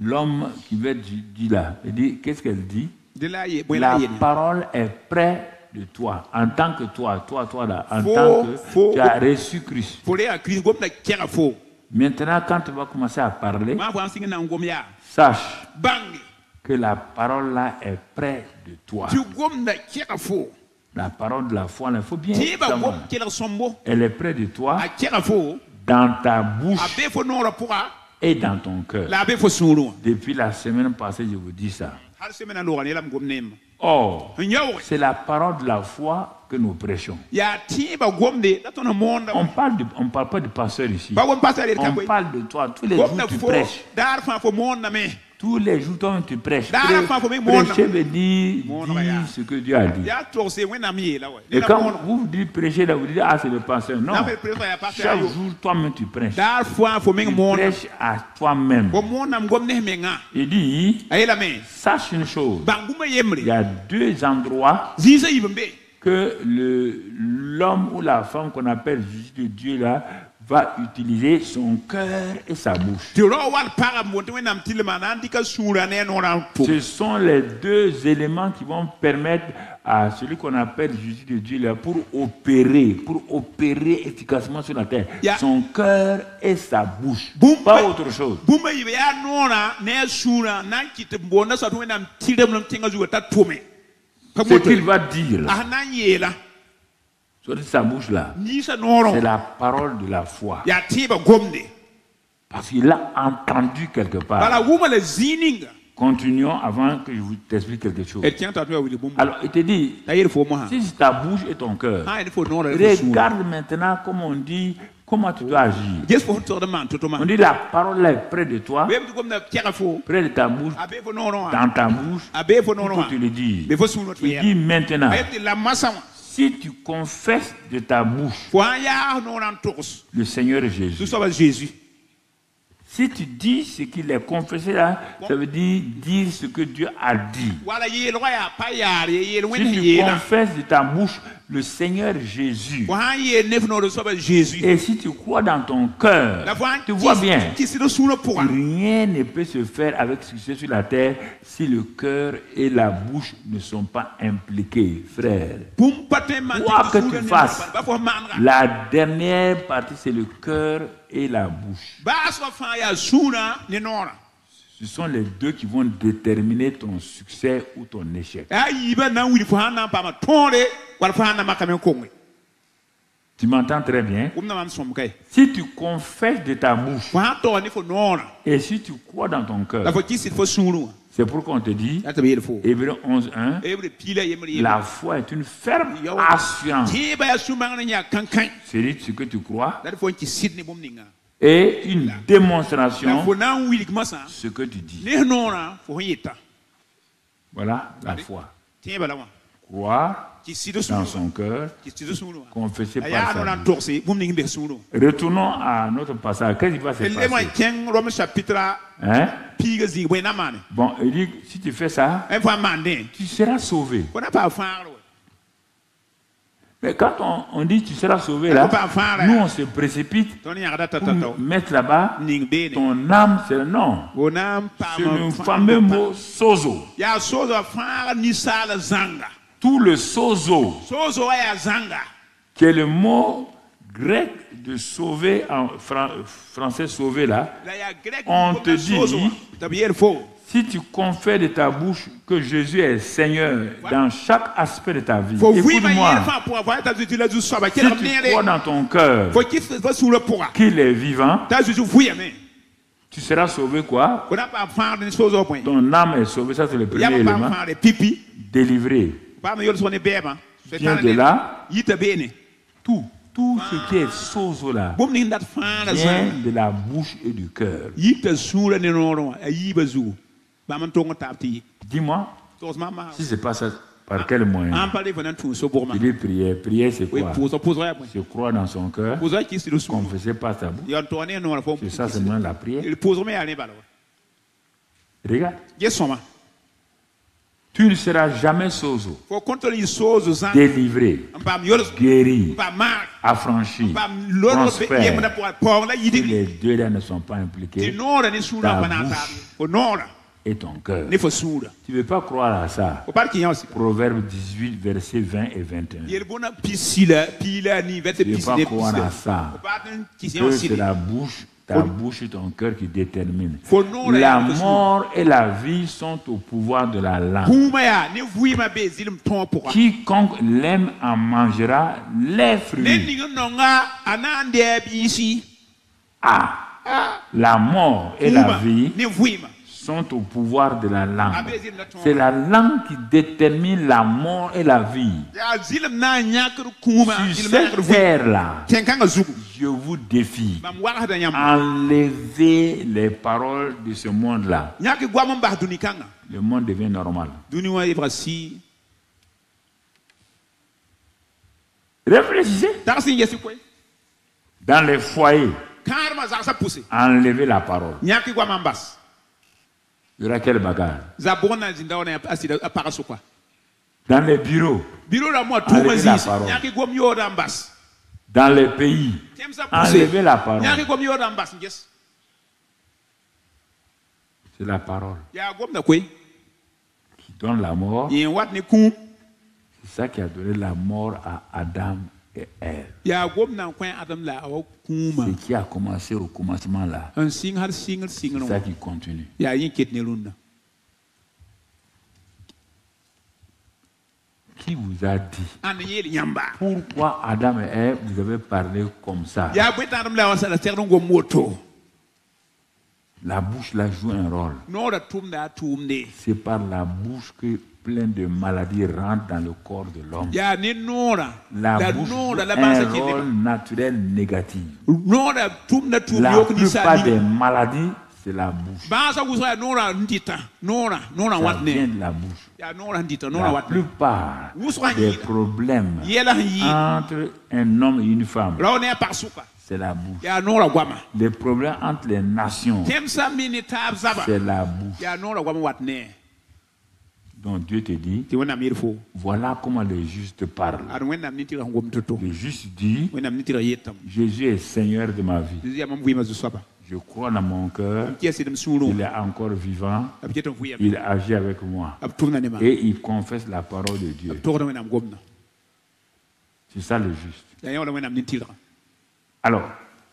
l'homme qui veut dire là? Qu'est-ce qu'elle dit? La parole est près de toi, en tant que toi là, en tant que tu as reçu Christ. Maintenant, quand tu vas commencer à parler, sache que la parole là est près de toi. La parole de la foi, il faut bien savoir. Elle est près de toi, dans ta bouche et dans ton cœur. Depuis la semaine passée, je vous dis ça. Or, c'est la parole de la foi que nous prêchons. On parle pas de pasteur ici. On parle de toi. Tous les jours, tu prêches. Tous les jours, toi, tu prêches. Prêcher veut dire ce que Dieu a dit. Et quand vous dites prêcher, là, vous dites, ah, c'est le pasteur. Non. Chaque jour, toi-même, tu prêches. Tu prêches à toi-même. Il dit, sache une chose. Il y a deux endroits que l'homme ou la femme qu'on appelle juge de Dieu là va utiliser son cœur et sa bouche. Ce sont les deux éléments qui vont permettre à celui qu'on appelle juge de Dieu là pour opérer efficacement sur la terre. Son cœur et sa bouche. Pas autre chose. Ce qu'il va dire là, sur sa bouche là, c'est la parole de la foi. Parce qu'il l'a entendu quelque part. Continuons avant que je vous t'explique quelque chose. Alors, il te dit, si c'est ta bouche et ton cœur, regarde maintenant comment on dit, comment tu dois agir. On dit la parole est près de toi, près de ta bouche, dans ta bouche, pour que tu le dises. Il dit maintenant, si tu confesses de ta bouche le Seigneur Jésus, si tu dis ce qu'il est confessé là, ça veut dire ce que Dieu a dit. Si tu confesses de ta bouche le Seigneur Jésus, et si tu crois dans ton cœur, tu vois bien, rien ne peut se faire avec succès sur la terre si le cœur et la bouche ne sont pas impliqués, frère. Quoi que tu fasses, la dernière partie c'est le cœur et la bouche. Ce sont les deux qui vont déterminer ton succès ou ton échec. Tu m'entends très bien? Si tu confesses de ta bouche et si tu crois dans ton cœur, c'est pourquoi on te dit, Hébreux 11:1, la foi est une ferme assurance. C'est ce que tu crois et une démonstration ce que tu dis. Voilà la foi. Croire dans son cœur, confesser par sa bouche. Retournons à notre passage. Qu'est-ce qui va se passer? Hein? Bon, il dit, si tu fais ça, tu seras sauvé. Mais quand on dit tu seras sauvé là, nous on se précipite pour mettre là-bas ton âme, c'est non. C'est le fameux mot sozo. Tout le sozo, qui est le mot grec de sauver en français sauver là, on te dit, si tu confesses de ta bouche que Jésus est Seigneur dans chaque aspect de ta vie, écoute-moi, si tu crois dans ton cœur qu'il est vivant, Tu seras sauvé quoi? On n'a pas faire des choses au point. Ton âme est sauvée, ça c'est le Il y a premier pas élément. faire des pipi. Délivré. Pas me yole sonner bébé. Viens de là. Il te béni. Tout ce qui est sozo là Bom ni dat faire vient de la bouche et du cœur. Il te soule ne non yi bazou. Ba man tongo tapti. Dis-moi, Tos mama. si c'est pas ça, par quel moyen? En parler venant tout so pour Tu dis prière. Prière c'est Oui, quoi? pose Se croire dans son cœur, Pose qui c'est le sou. confesser par sa bouche. Il y a tourné non la forme. C'est ça seulement la prière. Il pose mais aller balo. Regarde, Yes soma. tu ne seras jamais sozo, Faut contrôler les choses en délivré, pas yole guéri, pas mar. affranchi, Pas l'autre yemna prospère. pour la Si yidi. les deux là ne sont pas Ti impliqués, nora ni sura Ta banata. bouche. Ko nora et ton cœur. ne fo sura. Tu ne veux pas croire à ça. Ko par ki yansi. Proverbe 18, versets 20 et 21. Yel bona pila ni vete Tu ne veux pas croire à ça. Ko pas ki Que yansi. c'est la bouche, ta bouche et ton cœur qui déterminent. Faut non La mort et la vie sont au pouvoir de la langue. Kuma ya ni vuima be zilim ton pour. Quiconque l'aime en mangera les Ne fruits. ni nonga anande bisi. La mort et la vie Ni vuima. sont au pouvoir de la langue. C'est la langue qui détermine la mort et la vie. Ya zilim na nyakru kuma. Sur cette terre-là, Tenkanga zugu. je vous défie. Bam wala da nyam. Enlevez les paroles de ce monde-là. Nyaki gwa mba duni kanga. Le monde devient normal. Duni wa ibrasi. Réfléchissez. Tarsi yesi kwe. Dans les foyers, Karma za sa pousse. enlevez la parole. Nyaki gwa mambas. Il y aura quelle bagarre? Zabona zindaona asida parasukwa. Dans les bureaux, Biro la mo Enlevez tuma la zisi. parole. Nyaki gwa myo rambas. dans les pays, Temsa enlevez pousse. la parole. Nyaki gwa myo rambas yes. C'est la parole Ya gwa na kwe. qui donne la mort. Yin wat ni kum. C'est ça qui a donné la mort à Adam et Ève. Ya gwa na kwen adam la awa kuma. Ce qui a commencé au commencement là, Un sing har sing c'est ça no. qui continue. Ya yin ket ne lunda. Qui vous a dit? An yeli nyamba. Pourquoi Adam et Ève, vous avez parlé comme ça? Ya bweta adam la wasa la terno go moto. La bouche là joue un rôle. No da tumda tumne. C'est par la bouche que plein de maladies rentrent dans le corps de l'homme. Ya ni nora. La Da bouche nora joue la basa un kene. rôle naturel négatif. Nora tumda tum La yok ni sa plupart des ni. maladies, c'est la bouche. Basa wusa nora ndita. Nora Ça watne. vient de la bouche. Ya nora ndita nora La watne. plupart Wuswa des yi. problèmes Yela yi. entre un homme et une femme, Raone parsuka. c'est la bouche. Ya nora gwama. Les problèmes entre les nations, Temsa mini tab zaba. c'est la bouche. Ya nora gwama watne. Donc Dieu te dit, Ti wena mirfo. voilà comment les justes parlent. Ar wena nitira ngom toto. Le juste dit, Wena nitira yetam. Jésus est Seigneur de ma vie. Dizi ya mambu ima zusaba. Je crois dans mon cœur, Kia sidem suru. il est encore vivant, Abjeto fuya. il agit avec moi. Ab tumna ne ma. Et il confesse la parole de Dieu. Togda wena ngomna. C'est ça le juste. Ya yawla wena nitira. Alors,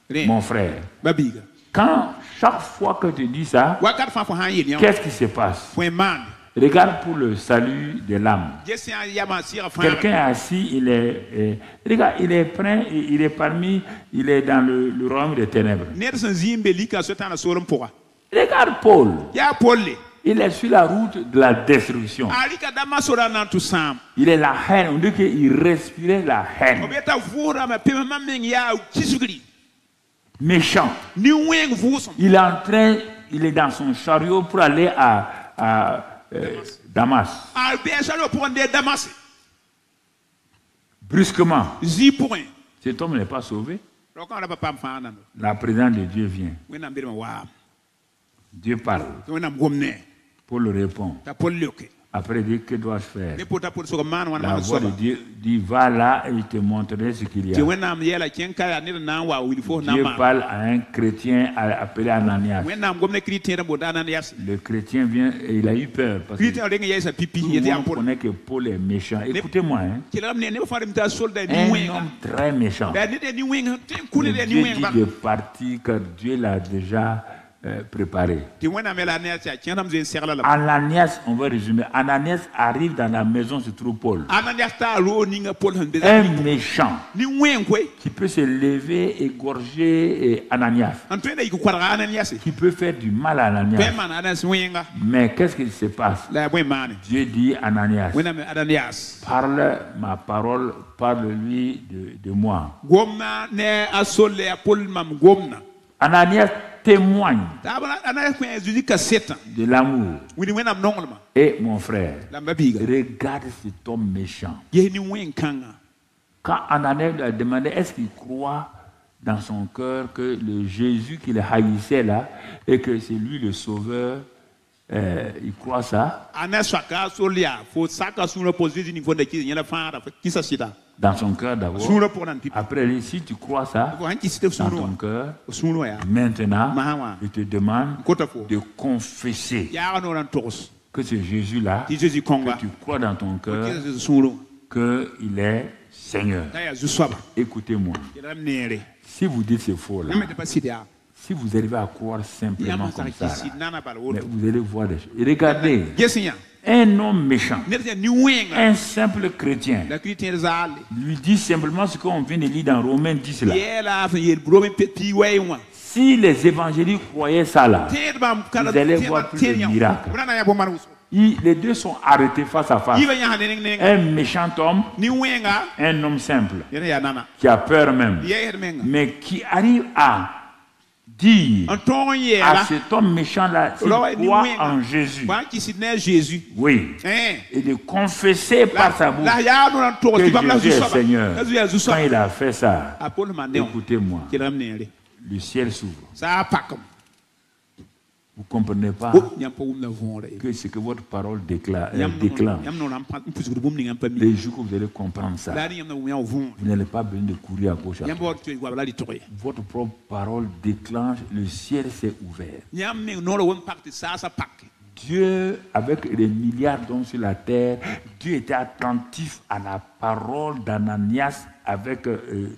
Re. mon frère, Babiga. quand chaque fois que tu dis ça, Wakat fa fo han yeli. qu'est-ce qui se passe? Point man. Regarde pour le salut de l'âme. Jesi an yama sira fa. Quelqu'un est assis, il est, regarde, il est prêt, il est parmi, il est dans le royaume des ténèbres. Nerson zimbe lika sotana sorum poa. Regarde Paul, Ya polle. il est sur la route de la destruction. Alika dama sora nan tu sam. Il est la haine, on dit qu'il respirait la haine. Obeta vura ma pema mameng ya kisugri. Méchant. Ni weng vusom. Il est en train, il est dans son chariot pour aller à Damas. Al besalo pour de damas. Brusquement, Zi point. cet homme n'est pas sauvé. Rokan la papa fa nan. La présence de Dieu vient. Wena mbirma wa. Dieu parle. Wena ngomne. Paul répond. Ta polle oke. Après, il dit, que dois-je faire? Ne pota pour so man wana La man voix de soba. Dieu dit, va là et je te montrerai ce qu'il y Ti a. wena am yela kenka ya ne nan wa wil fo na Dieu ma. parle à un chrétien appelé Ananias. Wena am gomne chrétien da bodana yas. Le chrétien vient et il a eu peur parce que Chrétien renga yesa pipi tout yete le am monde pour. connaît que Paul est méchant. Écoutez-moi, hein. Kilam ne fa dem ta soldat ni Un wenga. homme très méchant. Da ne de ni wenga. Tin kule Mais de ni Dieu wenga. dit de partir car Dieu l'a déjà préparé. ti wẽnnaam me la ne tɩ kẽndame zoeen segla la Ananias, on va résumer. Ananias arrive dans la maison, se trouve Paul. ananias taa roo ninga pol sẽn be Un méchant ni wẽn koe qui peut se lever, égorger Ananias, n tõe da yik koarga ananias qui peut faire du mal à tõe Ananias. n maan ananias wẽnga Mais qu'est-ce qui se passe? la bõe maane Dieu dit Ananias, wẽnnaam ananias parle ma parole, parle-lui de moi. gomna ne a solle a pol mam gomna Ananias témoigne t'a ananias kõ a zuzi ka seta de l'amour. wẽnd wẽnnaam nonglma Et mon frère, la m ba biiga regarde cet homme méchant. ges ni wẽn kãnga Quand Ananias lui a demandé est-ce qu'il croit dans son cœur que le Jésus qu'il haïssait là et que c'est lui le sauveur, il croit ça ana soaka sol yaa fo saka sũurã pʋ zeezi ning fo da kɩs yẽla fãada fo kɩsa sɩda dans son cœur d'abord. sũurã pʋgẽ nan pipi Après, il dit, si tu crois ça fo sãn kɩs tɩ dans sũurẽ ton wã cœur, sũurẽ wã yaa maintenant, masã wã je te demande kota fo de confesser yaaga noorã n togs que ce Jésus-là, tɩ zeezi kõnga que tu crois dans ton cœur, kɩsa zeezi sũurẽ wã qu'il est Seigneur. t'a yaa zu-soaba Écoutez-moi. yẽlame neere Si vous dites c'est faux là, yãmb tɩ pa sɩd yaa si vous arrivez à croire simplement yãmb n comme sag ça, kɩ là, sɩd nana bal mais woto vous allez voir des choses. Et regardez, ges yã un homme méchant, ned tɩ yaa ni-wẽnga un simple chrétien, la kritẽer zaale lui dit simplement ce qu'on vient de lire dans Romains 10 là. yɛɛla sẽn yeel rome pi wɛɛ wã Si les évangélistes croyaient ça là, tẽed bãmb Vous allez voir plus de miracles. b na n yaa bõn-maan wʋsgo les deux sont arrêtés face à face. yiibã yãsã ne ning Un méchant homme, ni-wẽnga un homme simple, yẽna yaa nana qui a peur même, yɛɛsd menga mais qui arrive à dire n tõog n à yɛɛla cet homme méchant-là, s'il croit en Jésus, bãn kɩsd ne a Jésus oui, et de confesser par sa bouche la yaa noorã n togs que tɩ bãmb la Jésus est zu-soaba Seigneur. la zu yaa Quand zu-soaba il a fait ça, a pol maan ne wã écoutez-moi, kelgm neere le ciel s'ouvre. saa pakem Vous ne comprenez pas yãmb pa wʋmda võore que ce que votre parole déclenche. yãmb noorã n pusgd bũmb ning n pa mi Les jours que vous allez comprendre ça, la a ne yãmb na wʋm yã wã võore vous n'allez pas besoin de courir à gauche à yãmb droite. wa tɩ goab la rɩ tʋg ye Votre propre parole déclenche, le ciel s'est ouvert. yãmb meng noorã wẽn pak tɩ saasa pak Dieu, avec les milliards d'hommes sur la terre, Dieu était attentif à la parole d'Ananias avec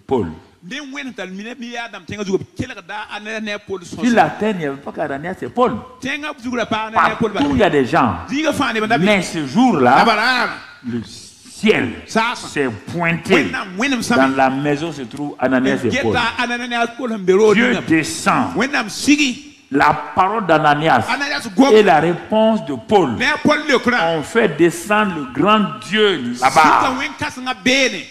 Paul. ne wẽnd tall mi yaa dãmb tẽngã zugã kelgda a ne a pol Sur la terre, il n'y avait pas qu'Ananias, c'est Paul. tẽngã zugrã paa ne a pol Partout, il y a des gens. zĩigã fãa nebã da Mais ce jour-là, baraara le ciel saasa s'est pointé. wẽnnaam wẽnem Dans sãm la maison se trouve Ananias et Paul. geta ananias pol sẽn be roog Dieu ningã descend. wẽnnaam sigi La parole d'Ananias ananias gom et la réponse de Paul ne a pol lekrã ont fait descendre le grand Dieu sɩka là-bas. wẽn kãsengã beene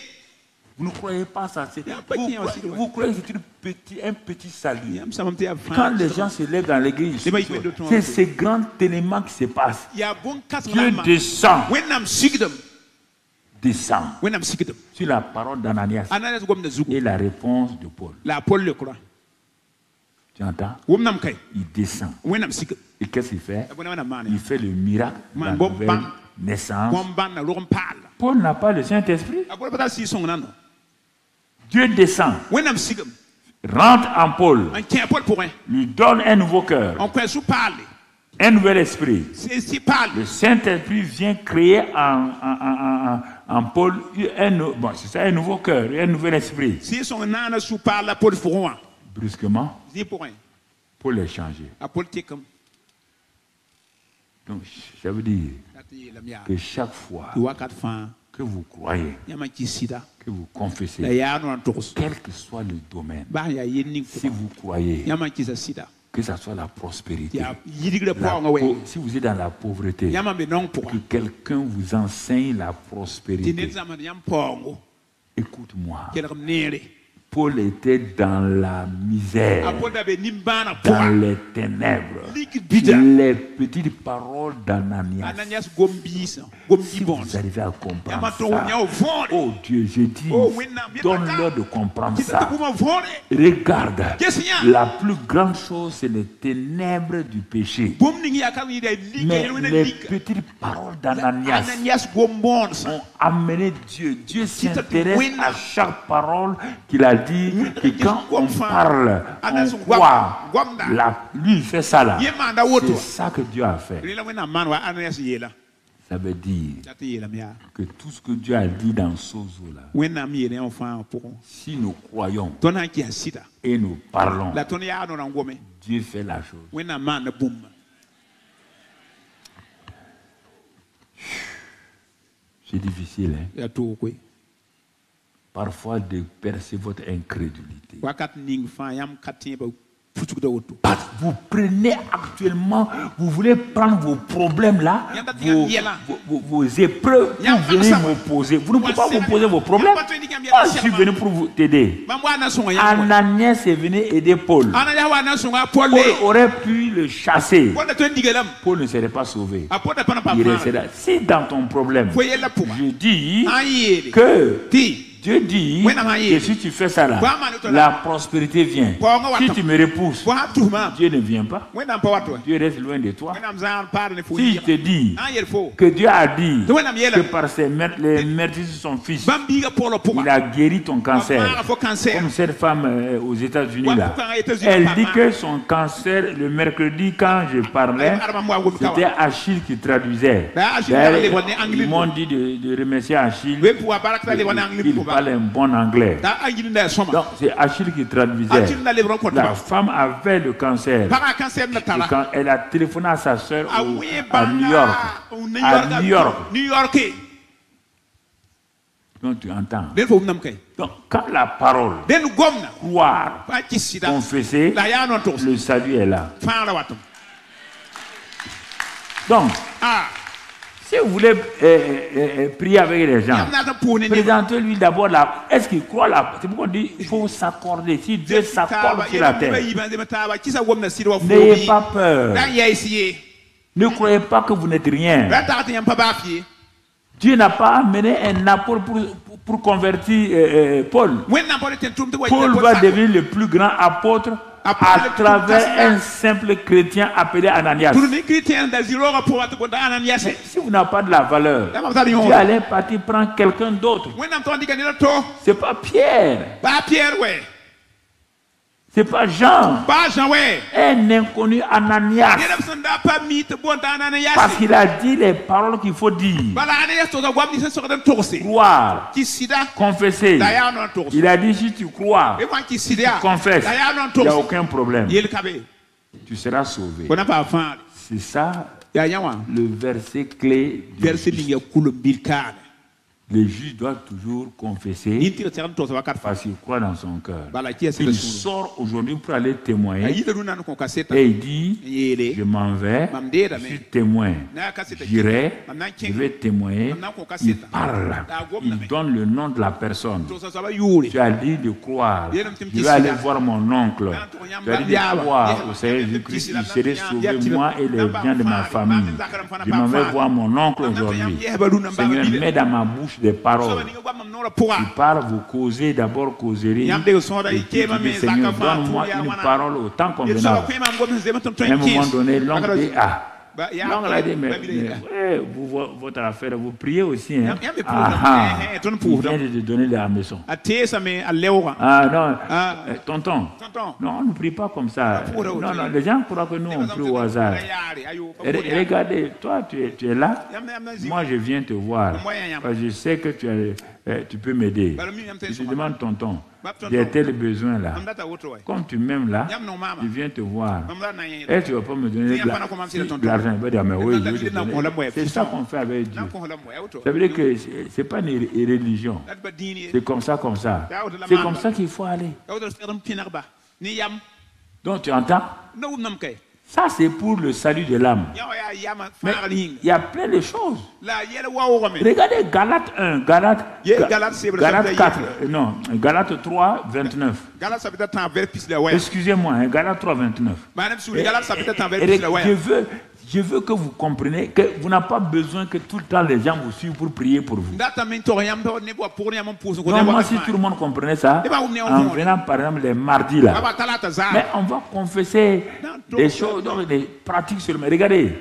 Vous ne croyez pas ça. pas qu'il y a aussi de- Vous croyez que c'est un petit salut. yãmb sãm tɩ yaa Quand fãa les gens se lèvent dans l'église, C'est pas qu'il y a d'autres c'est choses. ces grands éléments qui se passent. yaa bõn-kãseng Dieu rãmbã descend wẽnnaam sigdem wẽnnaam sigdem sur la parole d'Ananias ananias gomda zugu et la réponse de Paul. la a pol lekrã Tu entends? wʋmnam kay Il descend. wẽnnaam sigd Et qu'est-ce qu'il fait? bõe wẽnnaam maane Il fait le miracle de la Man, bon, nouvelle bang. naissance. bõn bãn na rog n paal Paul n'a pas le Saint-Esprit. a bõe pa tar sɩɩ sõng nando Dieu descend, wẽnnaam sigm rentre en Paul, n kẽ a pol pʋgẽ lui donne un nouveau cœur, n kõ su paale un nouvel esprit. sɩ paale Le Saint-Esprit vient créer en Paul un nouveau cœur, un nouvel esprit. sɩ sõng naana su paal la pol pʋgẽ wã Brusquement, zĩ pʋgẽ Paul est changé. a pol tekame Donc, ça veut dire la tɩ yeelame yaa que chaque fois tɩ wakat fãa que vous croyez, yãmb n kɩs sɩda que vous la confessez, yaa noorã n togs quel que soit le domaine, bas n yaa yel ning si pʋgã vous croyez yãmb n kɩsa sɩda que ça soit la prospérité, yaa yidgrã la paoongã wɛ si vous êtes dans la pauvreté, yãmb n be nong que pʋga quelqu'un vous enseigne la tɩ prospérité. ned zãmsd yãmb paoongo Écoute-moi, kelgm neere Paul était dans la misère, a pol da be nimbãanã dans pʋga les ténèbres. lik bida Les petites paroles d'Ananias. ananias gom biisã gom Si yibõonda vous arrivez à yãmb comprendre n tʋg wʋm yã ça, o võore oh Dieu, je dis, Oh, wẽnnaam, yẽ donne-leur de comprendre kɩta tɩ ça. bũmb võore Regarde, ges yã la plus grande chose, c'est les ténèbres du péché. bũmb ning yaa ka yɩda lika Mais yel wẽna les lika petites paroles d'Ananias ananias gom bõodsã ont amené Dieu. Dieu Tita s'intéresse Wina. à chaque parole qu'il a dit. Que quand on Enfin, parle, Anas on croit. Gwamda. Lui, il fait ça là. yẽ maanda woto C'est ça que Dieu a fait. rẽla wẽnnaam maan wa ananias yeela Ça veut dire que tout ce que Dieu a dit dans Sozo-là, si nous croyons et nous parlons, Dieu fait la chose. C'est difficile, hein? Parfois de percer votre incrédulité. Vous prenez actuellement, vous voulez prendre vos problèmes là, vos épreuves, pour venir m'opposer. Vous ne pouvez pas m'opposer vos problèmes. Moi, je suis venu pour vous t'aider. Ananias est venu aider Paul. Paul aurait pu le chasser. Paul ne serait pas sauvé. Il resterait. Si dans ton problème, je dis que Dieu dit que si tu fais ça là, la prospérité vient. Si tu me repousses, Dieu ne vient pas. Dieu reste loin de toi. Si je te dis que Dieu a dit que par les meurtres de son fils, il a guéri ton cancer. Comme cette femme aux États-Unis là. Elle dit que son cancer, le mercredi quand je parlais, c'était Achille qui traduisait. Ils m'ont dit de remercier Achille. Il parle un bon anglais. Donc c'est Achille qui traduisait. La femme avait le cancer. Quand elle a téléphoné à sa soeur à New York. À New York. Donc tu entends. Donc quand la parole, croire, confesser, le salut est là. Donc, si vous voulez prier avec les gens, présentez-lui d'abord là. Est-ce qu'il croit là? C'est pourquoi on dit qu'il faut s'accorder. Si Dieu s'accorde sur la terre, n'ayez pas peur. Ne croyez pas que vous n'êtes rien. Dieu n'a pas amené un apôtre pour convertir Paul. Paul va devenir le plus grand apôtre à travers un simple chrétien appelé Ananias. Si vous n'avez pas de la valeur, Dieu allait partir prendre quelqu'un d'autre. C'est pas Pierre. C'est pas Jean. Un inconnu Ananias. Parce qu'il a dit les paroles qu'il faut dire. Croire. Confesser. Il a dit si tu crois, tu confesses. Il n'y a aucun problème. Tu seras sauvé. C'est ça le verset clé du juge. Le juge doit toujours confesser parce qu'il croit dans son cœur. Il sort aujourd'hui pour aller témoigner et il dit, je m'en vais, je suis témoin, j'irai, je vais témoigner. Il parle, il donne le nom de la personne. Tu as dit de croire, je vais aller voir mon oncle. Tu as dit de croire au Seigneur Jésus-Christ, il serait sauvé moi et les biens de ma famille. Je m'en vais voir mon oncle aujourd'hui. Seigneur, mets dans ma bouche des paroles. Tu parles, vous causez, d'abord causerie. Et tu dis, Seigneur, donne-moi une parole au temps convenable. À un moment donné, l'oncle dit, l'oncle a dit, mais votre affaire, vous priez aussi. Hein? Il vient de te donner de la maison. Non, tonton. Non, on ne prie pas comme ça. Non, les gens croient que nous, on prie au hasard. Regardez, toi, tu es là. Moi, je viens te voir. Parce que je sais que tu peux m'aider. Je te demande, tonton, j'ai tel besoin là. Comme tu m'aimes là, je viens te voir. Et tu ne vas pas me donner de l'argent. C'est ça qu'on fait avec Dieu. Ça veut dire que ce n'est pas une religion. C'est comme ça, comme ça. C'est comme ça qu'il faut aller. Donc tu entends? Ça, c'est pour le salut de l'âme. Mais il y a plein de choses. Regardez Galates 1, Galates 4, non, Galates 3, 29. Excusez-moi, Galates 3, 29. Je veux que vous compreniez que vous n'avez pas besoin que tout le temps les gens vous suivent pour prier pour vous. Non, moi, si tout le monde comprenait ça, en venant par exemple les mardis là, mais on va confesser des choses, donc des pratiques sur le. Regardez.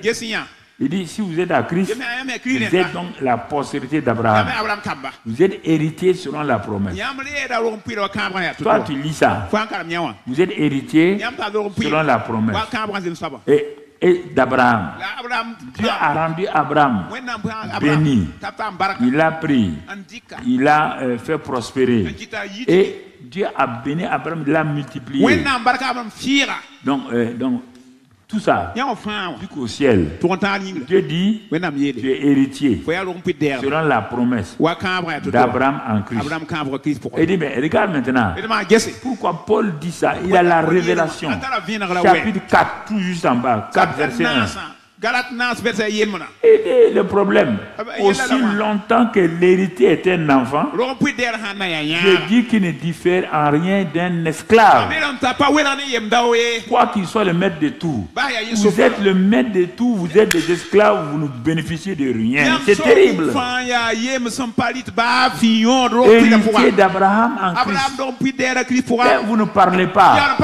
Il dit, si vous êtes à Christ, vous êtes donc la postérité d'Abraham. Vous êtes héritier selon la promesse. Toi, tu lis ça. Vous êtes héritier selon la promesse. et d'Abraham. Dieu a rendu Abraham béni. Il a pris, il a fait prospérer. Et Dieu a béni Abraham, il l'a multiplié. Donc tout ça, jusqu'au ciel. Dieu dit, tu es héritier selon la promesse d'Abraham en Christ. Et dit, mais regarde maintenant, pourquoi Paul dit ça? Il a la révélation. Chapitre 4, tout juste en bas, 4 verset 1. Et le problème, aussi longtemps que l'héritier est un enfant, Dieu dit qu'il ne diffère en rien d'un esclave. Quoi qu'il soit le maître de tout, vous êtes le maître de tout, vous êtes des esclaves, vous ne bénéficiez de rien. C'est terrible. Héritier d'Abraham en Christ. Et vous ne parlez pas.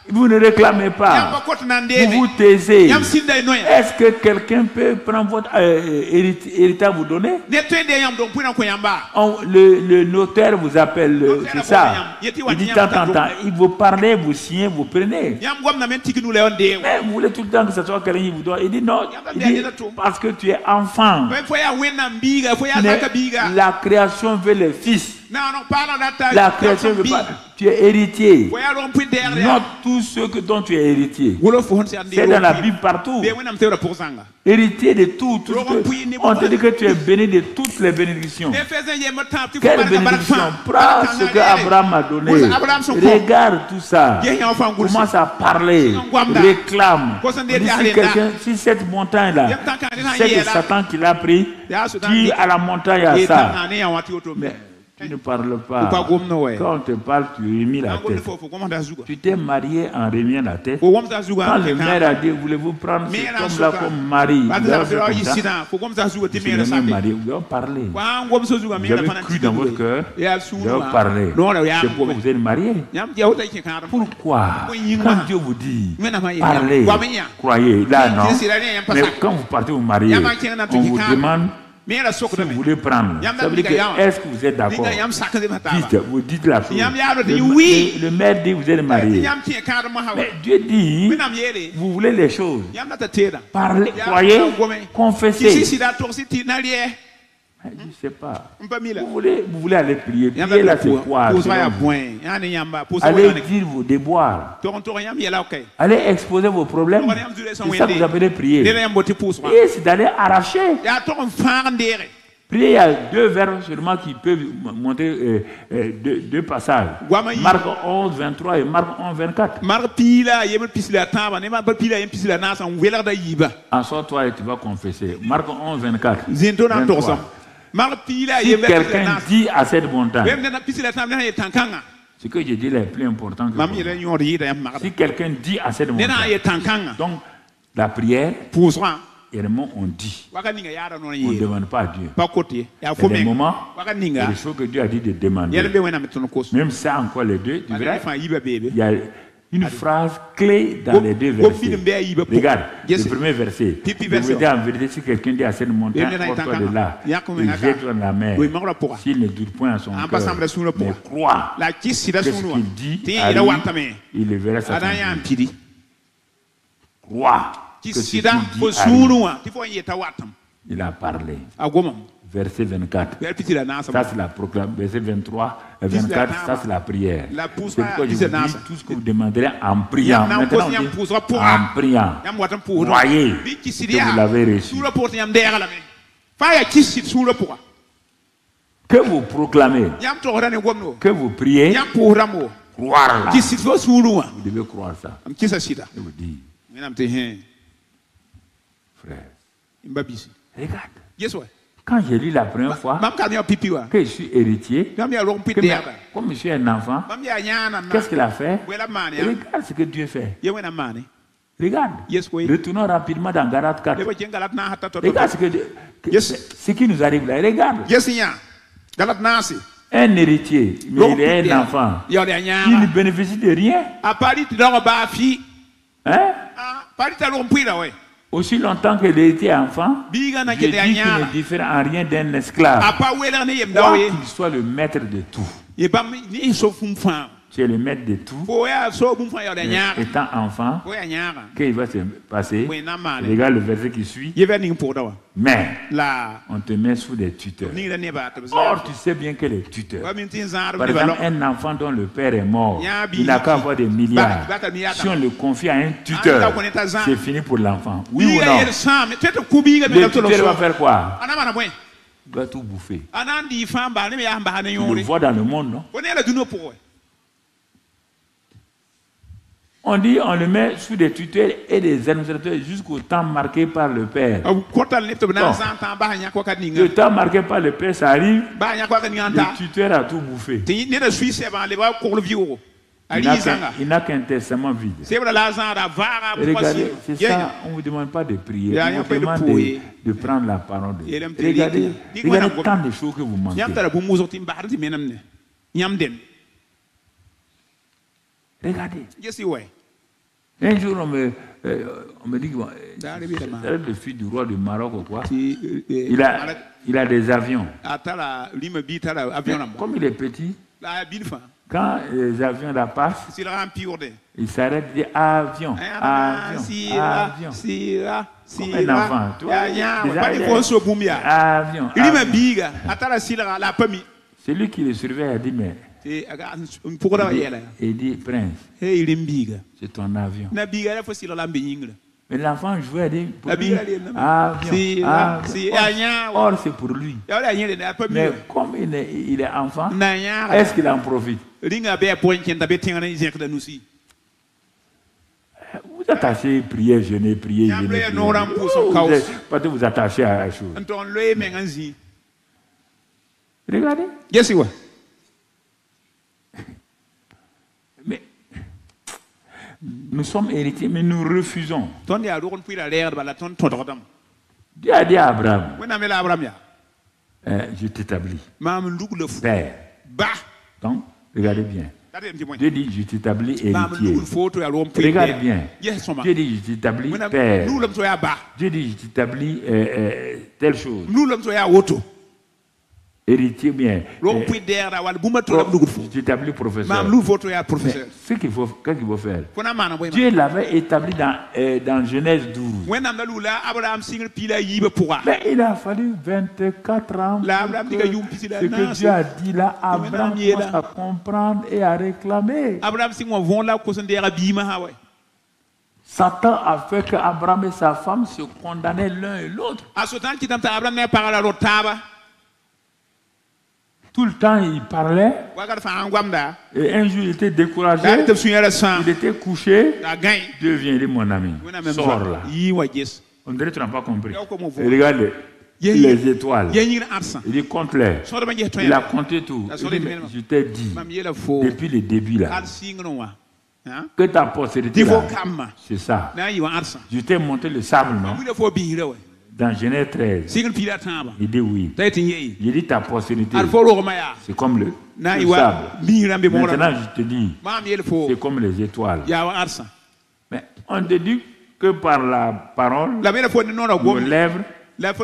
Vous ne réclamez pas. Vous vous taisez. Est-ce que quelqu'un peut prendre votre héritage vous donner? Le notaire vous appelle, c'est ça. Il dit tant. Il vous parle, vous signez, vous prenez. Mais vous voulez tout le temps que ce soit quelqu'un qui vous donne. Il dit non. Il dit parce que tu es enfant. La création veut les fils. La création veut pas. Tu es héritier. Note tout ce dont tu es héritier. C'est dans la Bible partout. Héritier de tout. On te dit que tu es béni de toutes les bénédictions. Quelle bénédiction? Prends ce que Abraham a donné. Regarde tout ça. Commence à parler. Réclame. Si cette montagne-là, c'est Satan qui l'a pris, dis à la montagne à ça. Mais tu ne parles pas. Quand on te parle, tu remis la tête. Tu t'es marié en remis la tête. Quand le maire a dit, voulez-vous prendre cet homme-là comme mari? Vous avez marié, vous avez parlé. Vous avez cru dans votre cœur. Vous avez parlé. C'est pourquoi vous êtes marié. Pourquoi? Quand Dieu vous dit, parlez, croyez. Là, non. Mais quand vous partez vous marier, on vous demande si vous voulez prendre. Ça veut dire que, est-ce que vous êtes d'accord? Vous dites la chose. Le maire dit vous êtes marié. Mais Dieu dit, vous voulez les choses. Parlez, croyez, confessez. Je ne sais pas. Vous voulez aller prier. Prier là, c'est quoi? Allez dire vos déboires. Allez exposer vos problèmes. C'est ça que vous appelez prier. Et c'est d'aller arracher. Prier, il y a 2 vers seulement qui peuvent montrer deux passages. Marc 11, 23 et Marc 11, 24. Assois-toi et tu vas confesser. Marc 11, 24. 23. Si quelqu'un dit à cette montagne, ce que je dis là est plus important que vous. Si quelqu'un dit à cette montagne, donc la prière, réellement on dit. On ne demande pas à Dieu. Il y a des moments, il y a des choses que Dieu a dit de demander. Même ça encore les deux, il y a une phrase clé dans les 2 versets. Regarde, le premier verset. Je vous dis en vérité, si quelqu'un dit à cette montagne, porte-toi de là, et jette dans la mer, s'il ne doute point à son cœur, mais croit que ce qu'il dit à lui, il le verra certainement. Croit que ce qu'il dit à lui, il a parlé. Verset 24. Ça c'est la proclamation. Verset 23 et 24, ça c'est la prière. C'est pourquoi je vous dis tout ce que vous demanderez en priant. Maintenant on dit en priant. Croyez que vous l'avez reçu. Que vous proclamez, que vous priez, croire là. Vous devez croire ça. Je vous dis, frère, regarde. Quand j'ai lu la première fois que je suis héritier, comme je suis un enfant, qu'est-ce qu'il a fait? Regarde ce que Dieu fait. Regarde. Retournons rapidement dans Galates 4. Regarde ce qui nous arrive là. Regarde. Un héritier, mais il est un enfant. Il ne bénéficie de rien. Hein? Aussi longtemps que l'héritier est enfant, je dis qu'il ne diffère en rien d'un esclave. Quoi qu'il soit le maître de tout. tu es le maître de tout. Étant enfant, qu'est-ce qui va se passer? Regarde le verset qui suit. Mais on te met sous des tuteurs. Or, tu sais bien que les tuteurs, par exemple, un enfant dont le père est mort, il n'a qu'à avoir des milliards. Si on le confie à un tuteur, c'est fini pour l'enfant. Oui ou non? Le tuteur va faire quoi? Il doit tout bouffer. Tu le vois dans le monde, non? On dit on le met sous des tuteurs et des administrateurs jusqu'au temps marqué par le père. Le temps marqué par le père, ça arrive. Le tuteur a tout bouffé. Il n'a qu'un testament vide. Regardez, c'est ça, on ne vous demande pas de prier. On vous demande de prendre la parole de Dieu. Regardez tant de choses que vous manquez. Regardez. Un jour, on me dit que le fils du roi du Maroc ou quoi, il a des avions. Comme il est petit, quand les avions la passent, il s'arrête et dit avion, avion, avion. Comme un enfant, tu vois, avion, c'est lui qui le surveille a dit mais il dit prince, c'est ton avion. Mais l'enfant jouait, dit avion, avion. Or c'est pour lui. Mais comme il est enfant, est-ce qu'il en profite? Vous attachez, priez, jeûnez, priez, jeûnez. Pas de vous attacher à la chose. Regardez. Mais nous sommes héritiers, mais nous refusons. Dieu a dit à Abraham, je t'établis. Père. Donc, regardez bien. Dieu dit, je t'établis héritier. Regarde bien. Dieu dit, je t'établis père. Dieu dit, je t'établis telle chose. Héritier bien. Je t'établis professeur. Mais ce qu'il faut, qu'est-ce qu'il faut faire? Dieu l'avait établi dans Genèse 12. Mais il a fallu 24 ans pour que ce que Dieu a dit là, Abraham commence à comprendre et à réclamer. Satan a fait que Abraham et sa femme se condamnaient l'un et l'autre. Tout le temps, il parlait. Et un jour, il était découragé. Il était couché. Dieu vient, il dit mon ami, sors là. On dirait que tu n'as pas compris. Et regardez, les étoiles. Il dit compte-les. Il a compté tout. Il dit, je t'ai dit, depuis le début là, que ta postérité là, c'est ça. Je t'ai montré le sable, non? Dans Genèse 13, il dit oui. Il dit ta postérité, c'est comme le sable. Maintenant, je te dis, c'est comme les étoiles. Mais on te dit que par la parole, nos lèvres,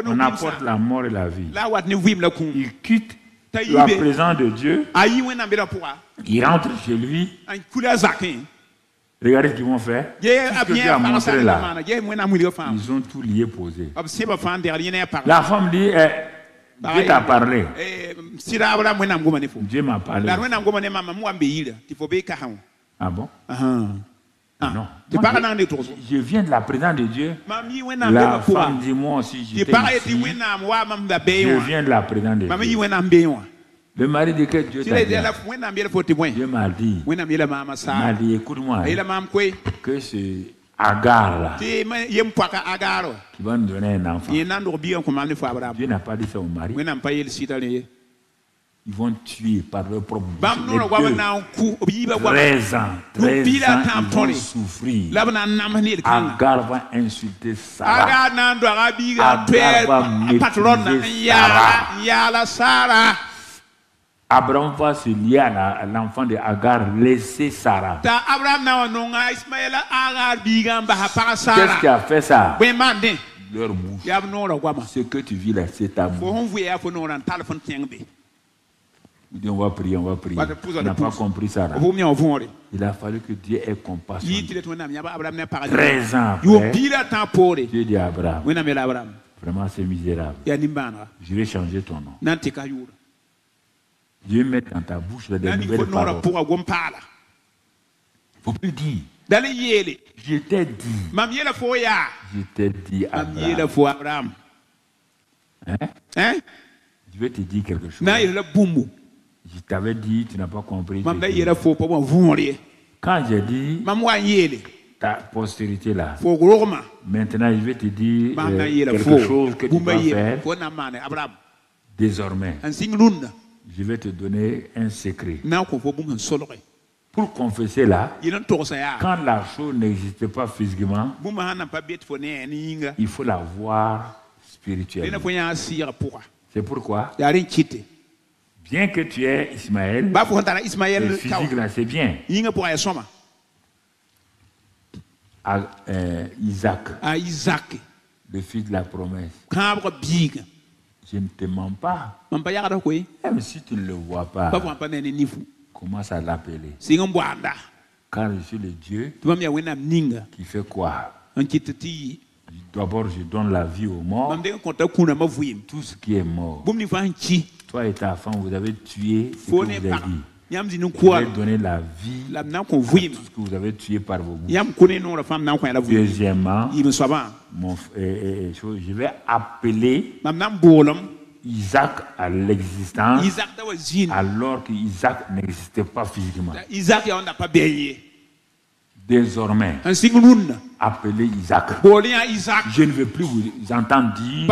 on apporte la mort et la vie. Il quitte la présence de Dieu. Il rentre chez lui. Regardez ce qu'ils vont faire. Ce que Dieu a montré là. Ils ont tout lié, posé. La femme dit, Dieu t'a parlé. Dieu m'a parlé. Ah bon? Non. Je viens de la présence de Dieu. La femme dit, moi aussi, j'étais ici. Je viens de la présence de Dieu. Le mari dit que Dieu t'a dit. Dieu m'a dit, écoute-moi, que c'est Agar là, qui va nous donner un enfant. Dieu n'a pas dit ça au mari. Ils vont tuer par leur propre bouche. 13 ans, ils vont souffrir. Agar va insulter Sarah. Agar va mépriser Sarah. Abraham va se lier à l'enfant de Agar, laisser Sarah. Qu'est-ce qui a fait ça? Leur bouche. Ce que tu vis là, c'est ta bouche. Il dit on va prier, on va prier. On n'a pas compris ça là. Il a fallu que Dieu ait compassion. 13 ans après, Dieu dit à Abraham, vraiment c'est misérable. Je vais changer ton nom. Dieu met dans ta bouche des nouvelles paroles. Il faut plus dire. Je t'ai dit Abraham. Hein? Je vais te dire quelque chose. Je t'avais dit, tu n'as pas compris. Quand j'ai dit ta postérité là, maintenant je vais te dire quelque chose que tu vas faire. Désormais, je vais te donner un secret. Pour confesser là, quand la chose n'existe pas physiquement, il faut la voir spirituellement. C'est pourquoi, bien que tu es Ismaël, le physique là c'est bien. Isaac, le fils de la promesse. Je ne te mens pas. Même si tu ne le vois pas, commence à l'appeler. Car je suis le Dieu qui fait quoi? D'abord, je donne la vie aux morts. Tout ce qui est mort. Toi et ta femme, vous avez tué ce que vous avez dit. Vous avez donné la vie à tout ce que vous avez tué par vos bouches. Deuxièmement, je vais appeler Isaac à l'existence alors qu'Isaac n'existait pas physiquement. Désormais, appelez Isaac. Je ne veux plus vous entendre dire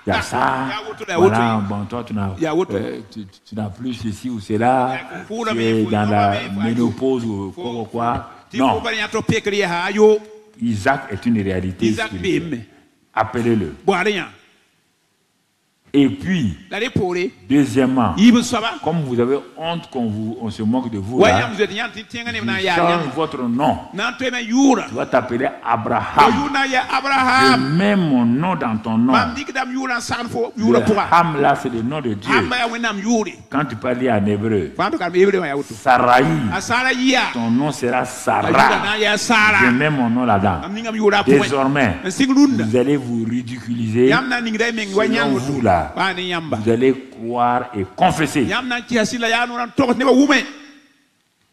il y a ça, voilà, bon, toi tu n'as plus ceci ou cela, tu es dans la ménopause ou quoi. Non, Isaac est une réalité spirituelle. Appelez-le. Et puis, deuxièmement, comme vous avez honte qu'on se moque de vous, là, je change votre nom. Tu vas t'appeler Abraham. Je mets mon nom dans ton nom. Le Ham là, c'est le nom de Dieu. Quand tu parles en hébreu, Saraï, ton nom sera Sarah. Je mets mon nom là-dedans. Désormais, vous allez vous ridiculiser. Selon vous là, vous allez croire et confesser.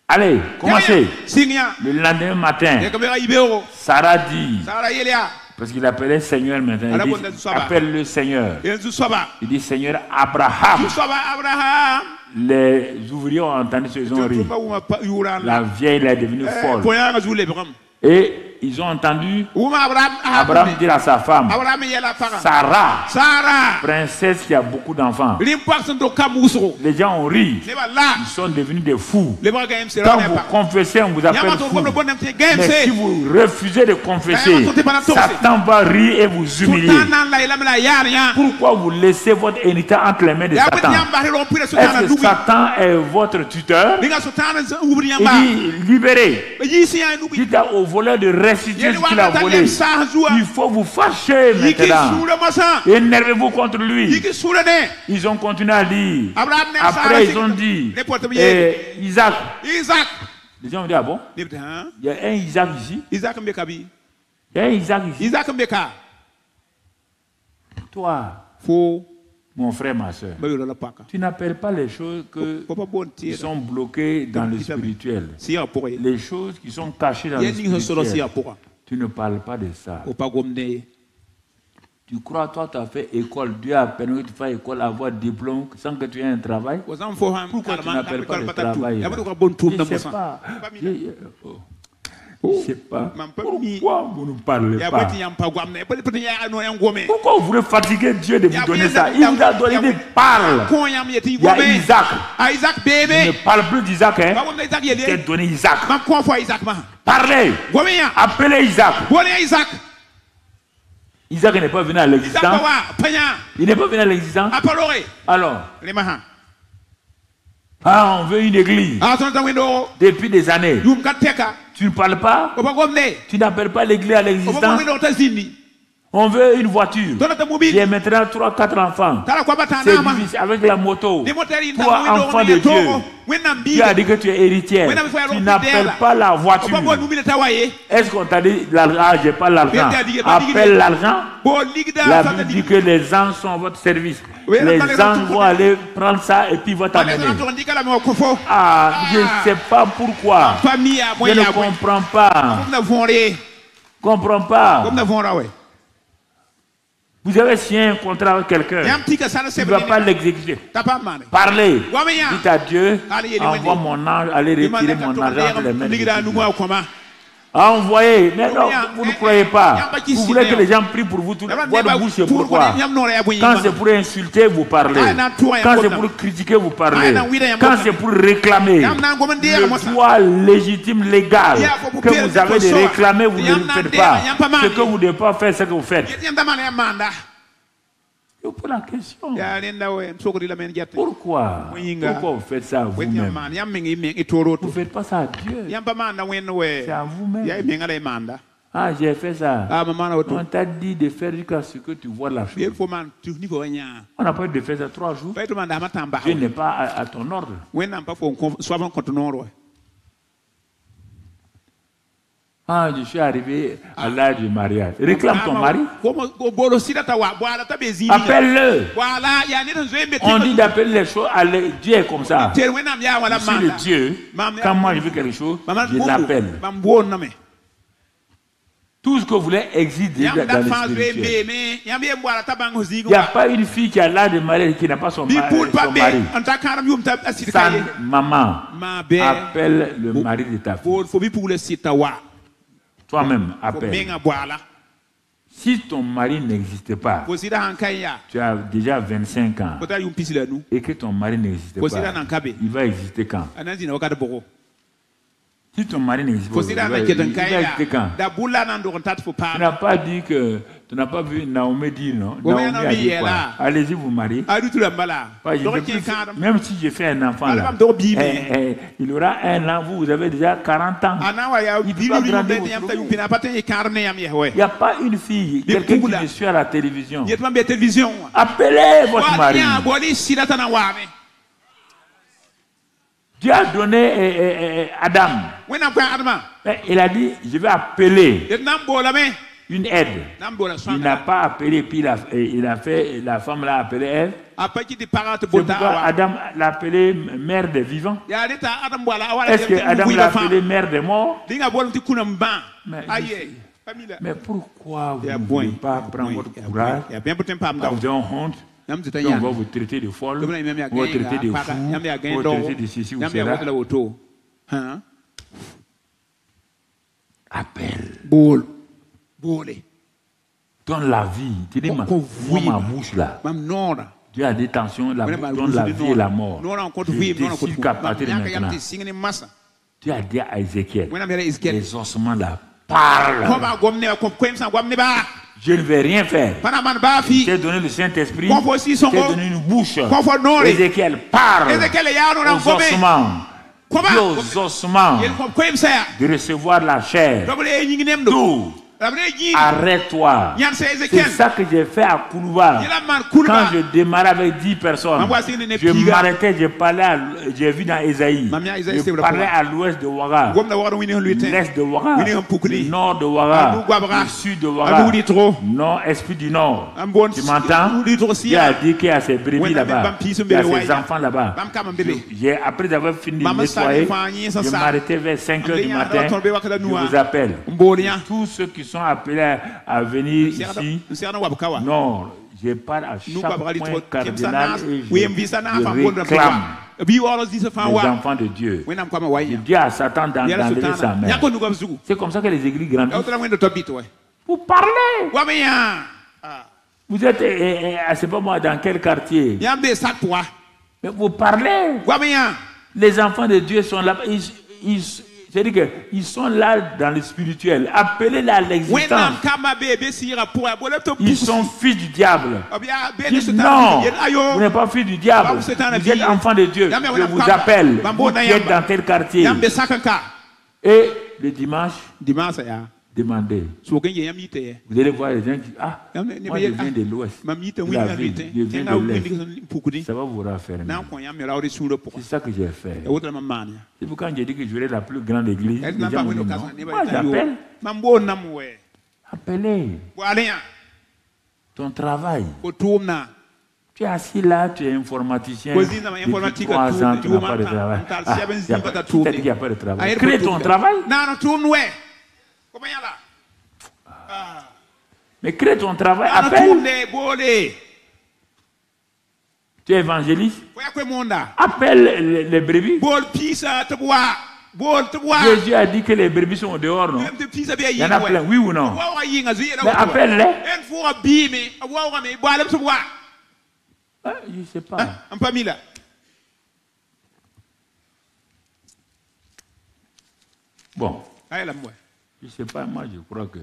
Allez, commencez. Le lendemain matin, Sarah dit, parce qu'il appelait Seigneur maintenant, il dit, appelle le Seigneur. Il dit Seigneur Abraham. Les ouvriers ont entendu ce qu'ils ont ri. La vieille est devenue folle. Et ils ont entendu Abraham dire à sa femme, Sarah, princesse qui a beaucoup d'enfants. Les gens ont ri. Ils sont devenus des fous. Quand vous confessez, on vous appelle fou. Mais si vous refusez de confesser, Satan va rire et vous humilier. Pourquoi vous laissez votre héritage entre les mains de Satan? Est-ce que Satan est votre tuteur? Il dit, libérez. Dites au voleur de restituer ce qu'il a volé. Il faut vous fâcher maintenant. Énervez-vous contre lui. Ils ont continué à dire. Après, ils ont dit Isaac. Les gens ont dit, ah bon? Il y a un Isaac ici. Il y a un Isaac ici. Toi, mon frère, ma soeur, tu n'appelles pas les choses qui sont bloquées dans le spirituel. Les choses qui sont cachées dans le spirituel. Tu ne parles pas de ça. Tu crois, toi, tu as fait école. Dieu a permis que tu fasses école, avoir diplôme sans que tu aies un travail. Pourquoi tu n'appelles pas le travail? Je ne sais pas. Je ne sais pas. Pourquoi vous ne parlez pas? Pourquoi vous voulez fatiguer Dieu de vous donner ça? Il vous a donné, il parle. Il y a Isaac. Je ne parle plus d'Isaac. Il t'a donné Isaac. Parlez. Appelez Isaac. Isaac n'est pas venu à l'existence. Il n'est pas venu à l'existence. Alors, on veut une église. Depuis des années. Tu ne parles pas. Tu n'appelles pas l'église à l'existence. On veut une voiture. J'ai maintenant 3-4 enfants. C'est difficile avec la moto. Toi, enfant de Dieu, tu as dit que tu es héritière. Tu n'appelles pas la voiture. Est-ce qu'on t'a dit l'argent? J'ai pas l'argent. Appelle l'argent. La Bible dit que les anges sont à votre service. Les anges vont aller prendre ça et puis vont t'amener. Ah, je ne sais pas pourquoi. Je ne comprends pas. Comprends pas. Vous avez signé un contrat avec quelqu'un. Tu ne vas pas l'exécuter. Parlez. Dites à Dieu, envoie mon ange, allez retirer mon argent de les mains de Dieu. Envoyez. Mais non, vous ne croyez pas. Vous voulez que les gens prient pour vous. Votre bouche, c'est pourquoi. Quand c'est pour insulter, vous parlez. Quand c'est pour critiquer, vous parlez. Quand c'est pour réclamer le droit légitime, légal, que vous avez de réclamer, vous ne le faites pas. Ce que vous ne devez pas faire, c'est ce que vous faites. Je vous pose la question. Pourquoi vous faites ça à vous-même? Vous ne faites pas ça à Dieu. C'est à vous-même. Ah, j'ai fait ça. On t'a dit de faire jusqu'à ce que tu vois la chose. On n'a pas dit de faire ça 3 jours. Dieu n'est pas à ton ordre. Ah, je suis arrivé à l'âge du mariage. Réclame ton mari. Appelle-le. On dit d'appeler les choses à Dieu est comme ça. Je suis le Dieu. Quand moi je veux quelque chose, je l'appelle. Tout ce que vous voulez existe déjà dans le spirituel. Il n'y a pas une fille qui a l'âge de mariage qui n'a pas son mari. Sa maman appelle le mari de ta fille. Toi-même, appelle. Si ton mari n'existe pas, tu as déjà 25 ans, et que ton mari n'existe pas, il va exister quand? Si ton mari n'existe pas, il va exister quand? Tu n'as pas dit que... Tu n'as pas vu Naomi dire non? Naomi a dit quoi? Allez-y vous marier. Même si j'ai fait un enfant là, il aura 1 an, vous avez déjà 40 ans. Il peut pas grandir votre vie. Il n'y a pas une fille, quelqu'un qui me suit à la télévision. Appelez votre mari. Dieu a donné Adam. Il a dit, je vais appeler une aide. Il n'a pas appelé, puis il a fait, la femme l'a appelé elle. C'est pourquoi Adam l'a appelé mère des vivants. Est-ce que Adam l'a appelé mère des morts? Mais pourquoi vous ne pouvez pas prendre votre courage? Vous avez honte. On va vous traiter de folle, on va vous traiter de fou, on va vous traiter de ceci ou cela. Appelle. Donne la vie. Tu dis, moi ma bouche là. Dieu a des tensions, donne la vie et la mort. Je décide qu'à partir de maintenant, Dieu a dit à Ézéchiel, les ossements là parlent. Je ne vais rien faire. Je t'ai donné le Saint-Esprit, je t'ai donné une bouche. Ézéchiel parle aux ossements. Dis aux ossements de recevoir la chair. Tout. Arrête-toi. C'est ça que j'ai fait à Koulouba. Quand je démarrais avec 10 personnes, je m'arrêtais, je parlais, j'ai vu dans Esaïe, je parlais à l'ouest de Ouaga, l'est de Ouaga, le nord de Ouaga, le sud de Ouaga, non, esprit du nord. Tu m'entends? Il a dit qu'il y a ses brebis là-bas, il y a ses enfants là-bas. Après avoir fini de nettoyer, je m'arrêtais vers 5 h du matin, je vous appelle. Tous ceux qui sont appelés à venir ici, non, je parle à chaque point cardinal et je réclame les enfants de Dieu. Je dis à Satan d'enlever sa main. C'est comme ça que les églises grandissent. Vous parlez. Vous êtes, je ne sais pas moi, dans quel quartier. Mais vous parlez. Les enfants de Dieu sont là. C'est-à-dire qu'ils sont là dans le spirituel. Appelez-les à l'existence. Ils sont fils du diable. Dites non, vous n'êtes pas fils du diable. Vous êtes enfants de Dieu. Je vous appelle. Vous êtes dans quel quartier? Et le dimanche, Demandez. So ken yam yite. Vous allez voir les gens qui moi je viens de l'Ouest. Mam yite de wi la na ville, rite. je viens Nga de wi l'Est. ndi pukudi. Ça va vous raffermir. Na kon yam yara ori suro pour. C'est ça que j'ai fait. E wotra mamania. C'est pourquoi j'ai dit que j'aurais la plus grande église. Et Les na gens pa m'ont wi dit no non. kasa ne Moi ba j'appelle. Mambo namwe. Appelez. Walia. Ton travail. Otumna. Tu es assis là, tu es informaticien. Depuis 3 ans, tu n'as pas de travail. Il n'y a pas de travail. Crée ton travail. Mais crée ton travail. Appelle. Tu es évangéliste. Appelle les brebis. Jésus a dit que les brebis sont dehors, non? Il y en a plein, oui ou non? Mais appelle-les. Je ne sais pas. Bon. Je ne sais pas, moi je crois que...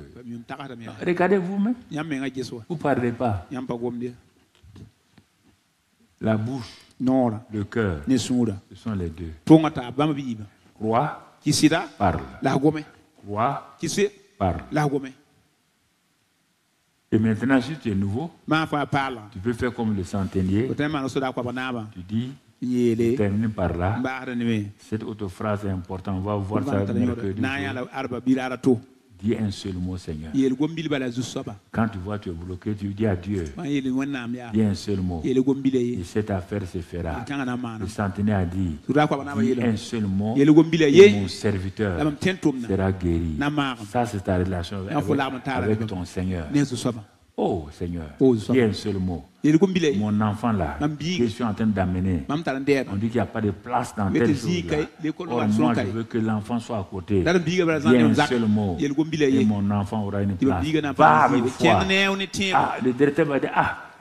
Regardez vous-même. Vous ne parlez pas. La bouche, le cœur, ce sont les deux. Crois, parle. Crois, parle. Et maintenant, si tu es nouveau, tu peux faire comme le centenier. Tu dis, termine par là. Cette autre phrase est importante. On va voir ça mercredi. Dis un seul mot, Seigneur. Quand tu vois tu es bloqué, tu dis à Dieu. Dis un seul mot. Et cette affaire se fera. Le centenaire a dit, dis un seul mot et mon serviteur sera guéri. Ça, c'est ta relation avec ton Seigneur. Oh Seigneur, dis un seul mot. Mon enfant là, que je suis en train d'amener, on dit qu'il n'y a pas de place dans telle chose là. Or, moi je veux que l'enfant soit à côté. Dis un seul mot et mon enfant aura une place. Va avec foi. Le directeur va dire,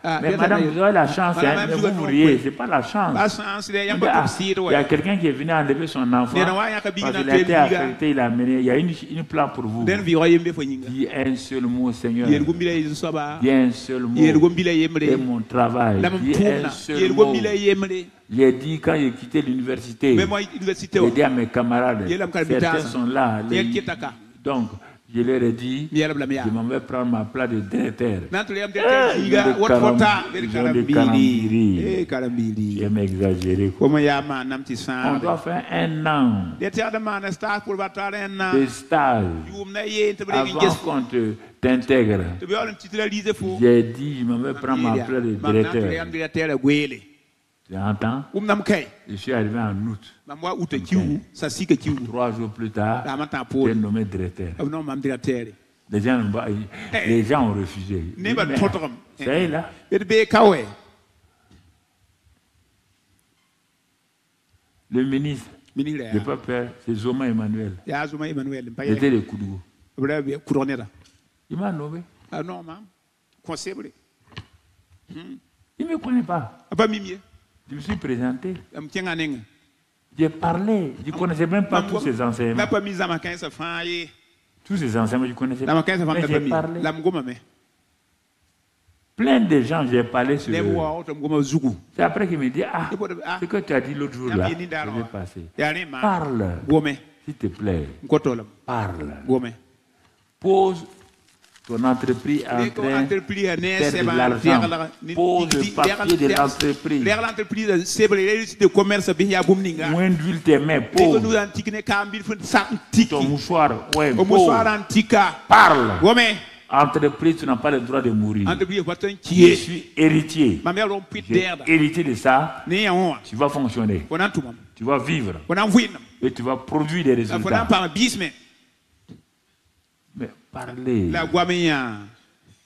mais madame, vous avez la chance, mais vous mourriez, ce n'est pas la chance. Il y a quelqu'un qui est venu enlever son enfant parce qu'il a été affecté, il a amené, il y a une plan pour vous. Dis un seul mot, Seigneur. Dis un seul mot. Et mon travail. Dis un seul mot. J'ai dit quand j'ai quitté l'université, j'ai dit à mes camarades, certains sont là. Donc, je leur ai dit, je m'en vais prendre ma place de directeur. J'aime exagérer. On doit faire un an de stage avant qu'on t'intègre. J'ai dit, je m'en vais prendre ma place de directeur. Tu entends? Je suis arrivé en août. 3 jours plus tard, j'ai nommé directeur. Les gens ont refusé. C'est là. Le ministre, je n'ai pas peur, c'est Zoma Emmanuel. Il était le Koudou. Il m'a nommé. Il ne me connaît pas. Je me suis présenté. J'ai parlé. Je ne connaissais même pas tous ces enseignements. Tous ces enseignements, je ne connaissais pas. Mais j'ai parlé. Plein de gens, j'ai parlé sur eux. C'est après qu'il me dit, ce que tu as dit l'autre jour là, je vais passer. Parle. S'il te plaît. Parle. Pose ton entreprise en train de faire de l'argent. Pose le papier de l'entreprise. Moins d'huile tes mains. Pose. Ton mouchoir. Ouais, pose. Parle. Entreprise, tu n'as pas le droit de mourir. Je suis héritier. J'ai hérité de ça. Tu vas fonctionner. Tu vas vivre. Et tu vas produire des résultats. Mais parlez.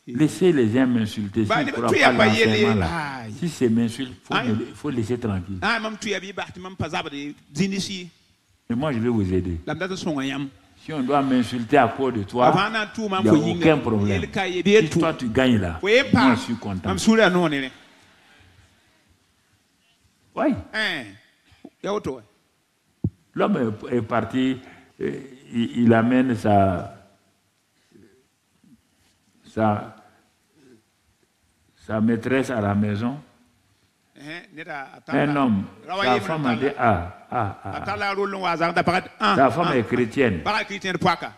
Laissez les gens m'insulter. Si ne croient pas l'enseignement là. Si c'est m'insulte, il faut laisser tranquille. Et moi, je vais vous aider. Si on doit m'insulter à cause de toi, il n'y a aucun problème. Si toi tu gagnes là, moi je suis content. Oui. L'homme est parti, il amène sa maîtresse à la maison. Un homme, sa femme a dit sa femme est chrétienne.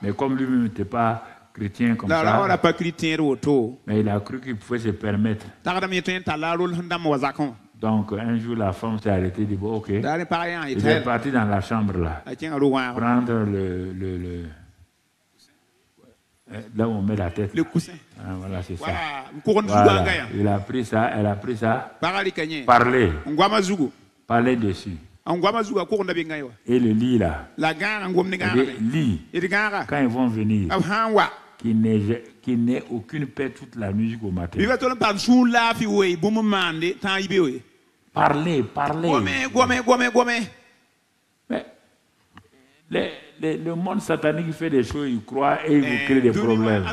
Mais comme lui-même n'était pas chrétien comme La ça. ora pa chrétien roto. Mais il a cru qu'il pouvait se permettre. Tagada mi ten talarul ndam wazakon. Donc un jour, la femme s'est arrêtée et dit, bon, ok. Dare pa yan Il est itel. parti dans la chambre là. A tien ro wa. Prendre là où on met la tête. Le coussin. Ah, voilà, c'est ça. Voilà, Voilà. Il a pris ça, elle a pris ça. Parali kanye. Parler. Ngwama zugu. Parler dessus. Ngwama zugu ko ndabe ngayo. Et le lit là. La gara ngom ni gara. Lit. Et gara. Quand ils vont venir. Hanwa. Qui n'ait aucune paix toute la nuit jusqu'au matin. Biga to par sou la fi we bu mu mande tan ibe we. Parler. Gome. Mais le monde satanique fait des choses, il croit et il vous crée des problèmes.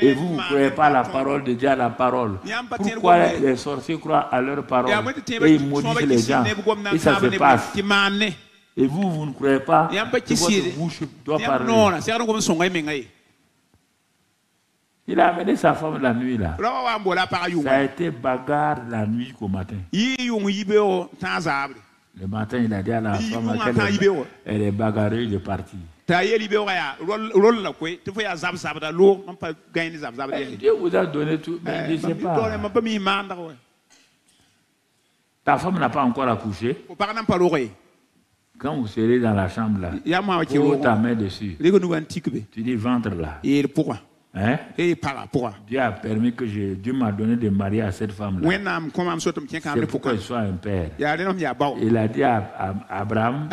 Et vous ne croyez pas la parole de Dieu à la parole. Pourquoi les sorciers croient à leur parole et ils maudissent les gens et ça se passe. Et vous ne croyez pas que votre bouche doit parler. Il a amené sa femme la nuit là. Ça a été bagarre la nuit jusqu'au matin. Le matin, il a dit à la femme qu'elle est bagarrée de partir. Dieu vous a donné tout, mais je ne sais pas. Ta femme n'a pas encore accouché. Quand vous serez dans la chambre là, pose ta main dessus. Tu dis ventre là. Hein? Dieu a permis que Dieu m'a donné de marier à cette femme là. C'est pourquoi je sois un père. Il a dit à Abraham,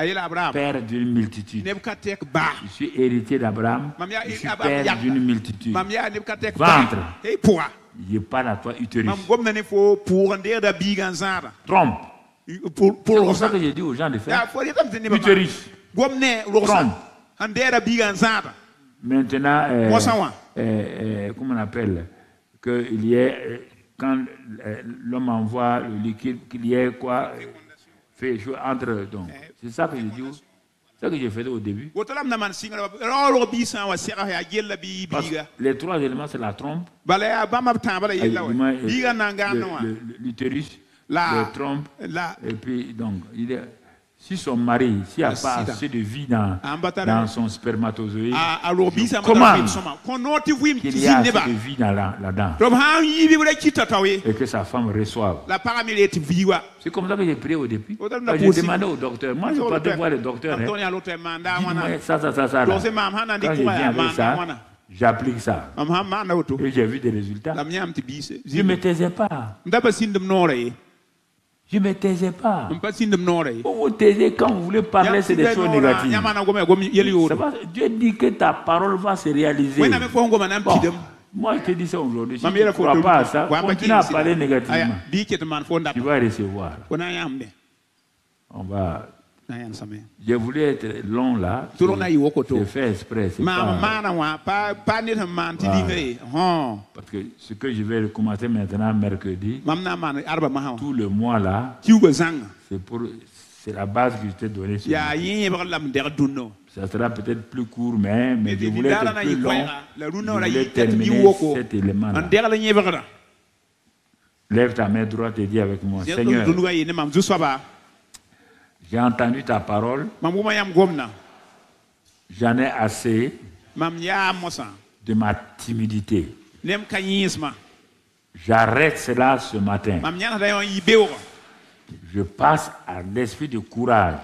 père d'une multitude. Je suis héritier d'Abraham. Je suis père d'une multitude. Ventre. Je parle à toi, utérus. Trompe. C'est pour ça que j'ai dit aux gens de faire. Utérus. Trompe. Maintenant, comment on appelle, qu'il y ait, quand l'homme envoie le liquide, qu'il y ait quoi, fait chaud entre. Donc, c'est ça que j'ai dit. C'est ça que j'ai fait au début. Les trois éléments, c'est la trompe, l'utérus, le trompe, et puis, donc, si son mari, s'il n'y a pas assez de vie dans son spermatozoïde, comment qu'il y a assez de vie là-dedans et que sa femme reçoive. C'est comme ça que j'ai prié au début. J'ai demandé au docteur. Moi, je ne peux pas voir le docteur. Dis-moi ça. Là. Quand je viens avec ça, j'applique ça. Et j'ai vu des résultats. Je ne me taisais pas. Je ne me taisais pas. Vous vous taisez quand vous voulez parler, c'est des choses négatives. Dieu dit que ta parole va se réaliser. Bon, moi, je te dis ça aujourd'hui. Si tu ne crois pas à ça, continue à parler négativement. Tu vas recevoir. On va... Je voulais être long là. J'ai fait exprès. Parce que ce que je vais commencer maintenant mercredi, tout le mois là, c'est la base que je t'ai donnée. Ça sera peut-être plus court, mais je voulais être plus long. Je voulais terminer cet élément là. Lève ta main droite et dis avec moi, Seigneur, j'ai entendu ta parole. J'en ai assez de ma timidité. J'arrête cela ce matin. Je passe à l'esprit de courage,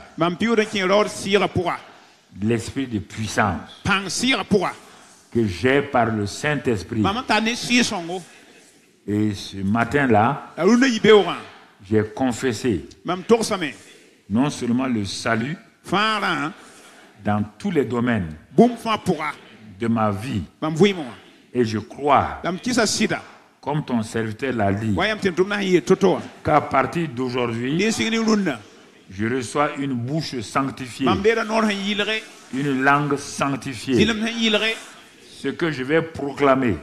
l'esprit de puissance que j'ai par le Saint-Esprit. Et ce matin-là, j'ai confessé non seulement le salut dans tous les domaines de ma vie, et je crois, comme ton serviteur l'a dit, qu'à partir d'aujourd'hui, je reçois une bouche sanctifiée, une langue sanctifiée. Ce que je vais proclamer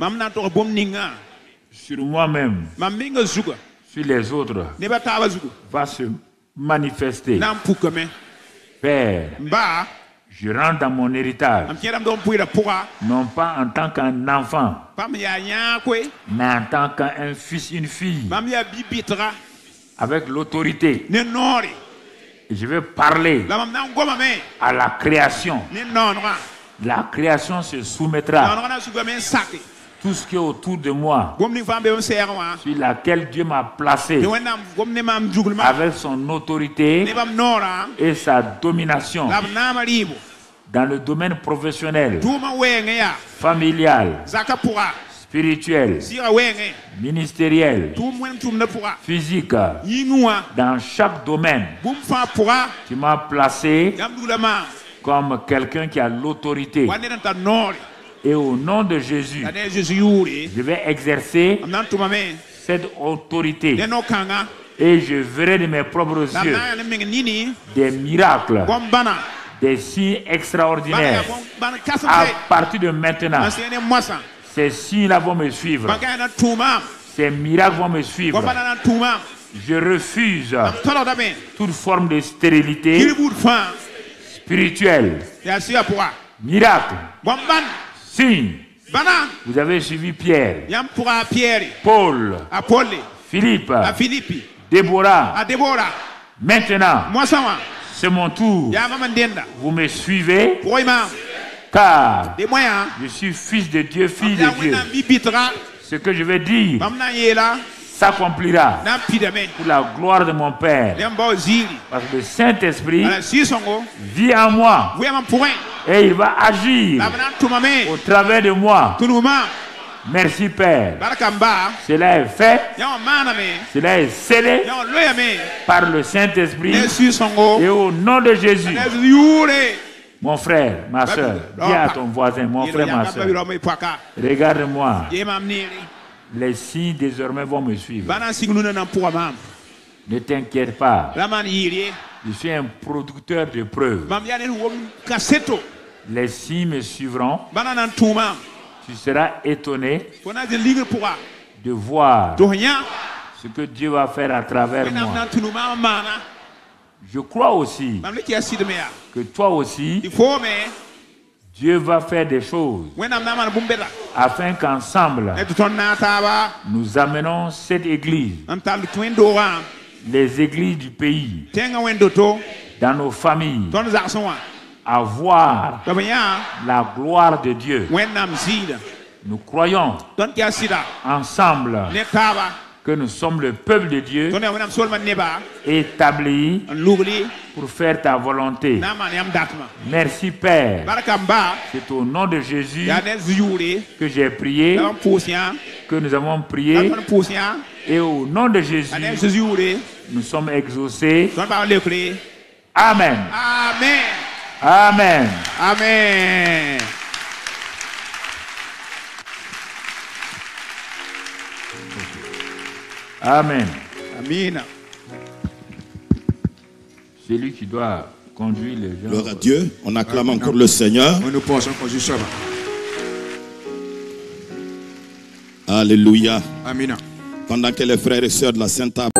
sur moi-même, sur les autres, va se manifester. Père, je rentre dans mon héritage, non pas en tant qu'un enfant, mais en tant qu'un fils, une fille, avec l'autorité. Et je vais parler à la création La création se soumettra. Tout ce qui est autour de moi, sur laquelle Dieu m'a placé, avec son autorité et sa domination, dans le domaine professionnel, familial, spirituel, ministériel, physique, dans chaque domaine, tu m'as placé comme quelqu'un qui a l'autorité. Et au nom de Jésus, je vais exercer cette autorité. Et je verrai de mes propres yeux des miracles, des signes extraordinaires. À partir de maintenant, ces signes-là vont me suivre. Ces miracles vont me suivre. Je refuse toute forme de stérilité spirituelle. Miracle. Signe. Vous avez suivi Pierre, Paul, Philippe, Déborah. Maintenant, c'est mon tour. Vous me suivez, car je suis fils de Dieu, fille de Dieu. Ce que je vais dire s'accomplira pour la gloire de mon Père. Parce que le Saint-Esprit vit en moi. Et il va agir au travers de moi. Merci Père. Cela est fait. Cela est scellé par le Saint-Esprit. Et au nom de Jésus. Mon frère, ma soeur, dis à ton voisin, mon frère, ma soeur, regarde-moi. Les signes désormais vont me suivre. Ne t'inquiète pas. Je suis un producteur de preuves. Les signes me suivront. Tu seras étonné de voir ce que Dieu va faire à travers moi. Je crois aussi que toi aussi, Dieu va faire des choses afin qu'ensemble, nous amenons cette église, les églises du pays, dans nos familles, à voir la gloire de Dieu. Nous croyons ensemble que nous sommes le peuple de Dieu établi pour faire ta volonté. Merci Père. C'est au nom de Jésus que j'ai prié, que nous avons prié, et au nom de Jésus, nous sommes exaucés. Amen. Amen. Amen. Amen. Amen. Amen. C'est lui qui doit conduire les gens. Gloire à Dieu. On acclame encore le Seigneur. Alléluia. Amen. Pendant que les frères et sœurs de la Sainte Table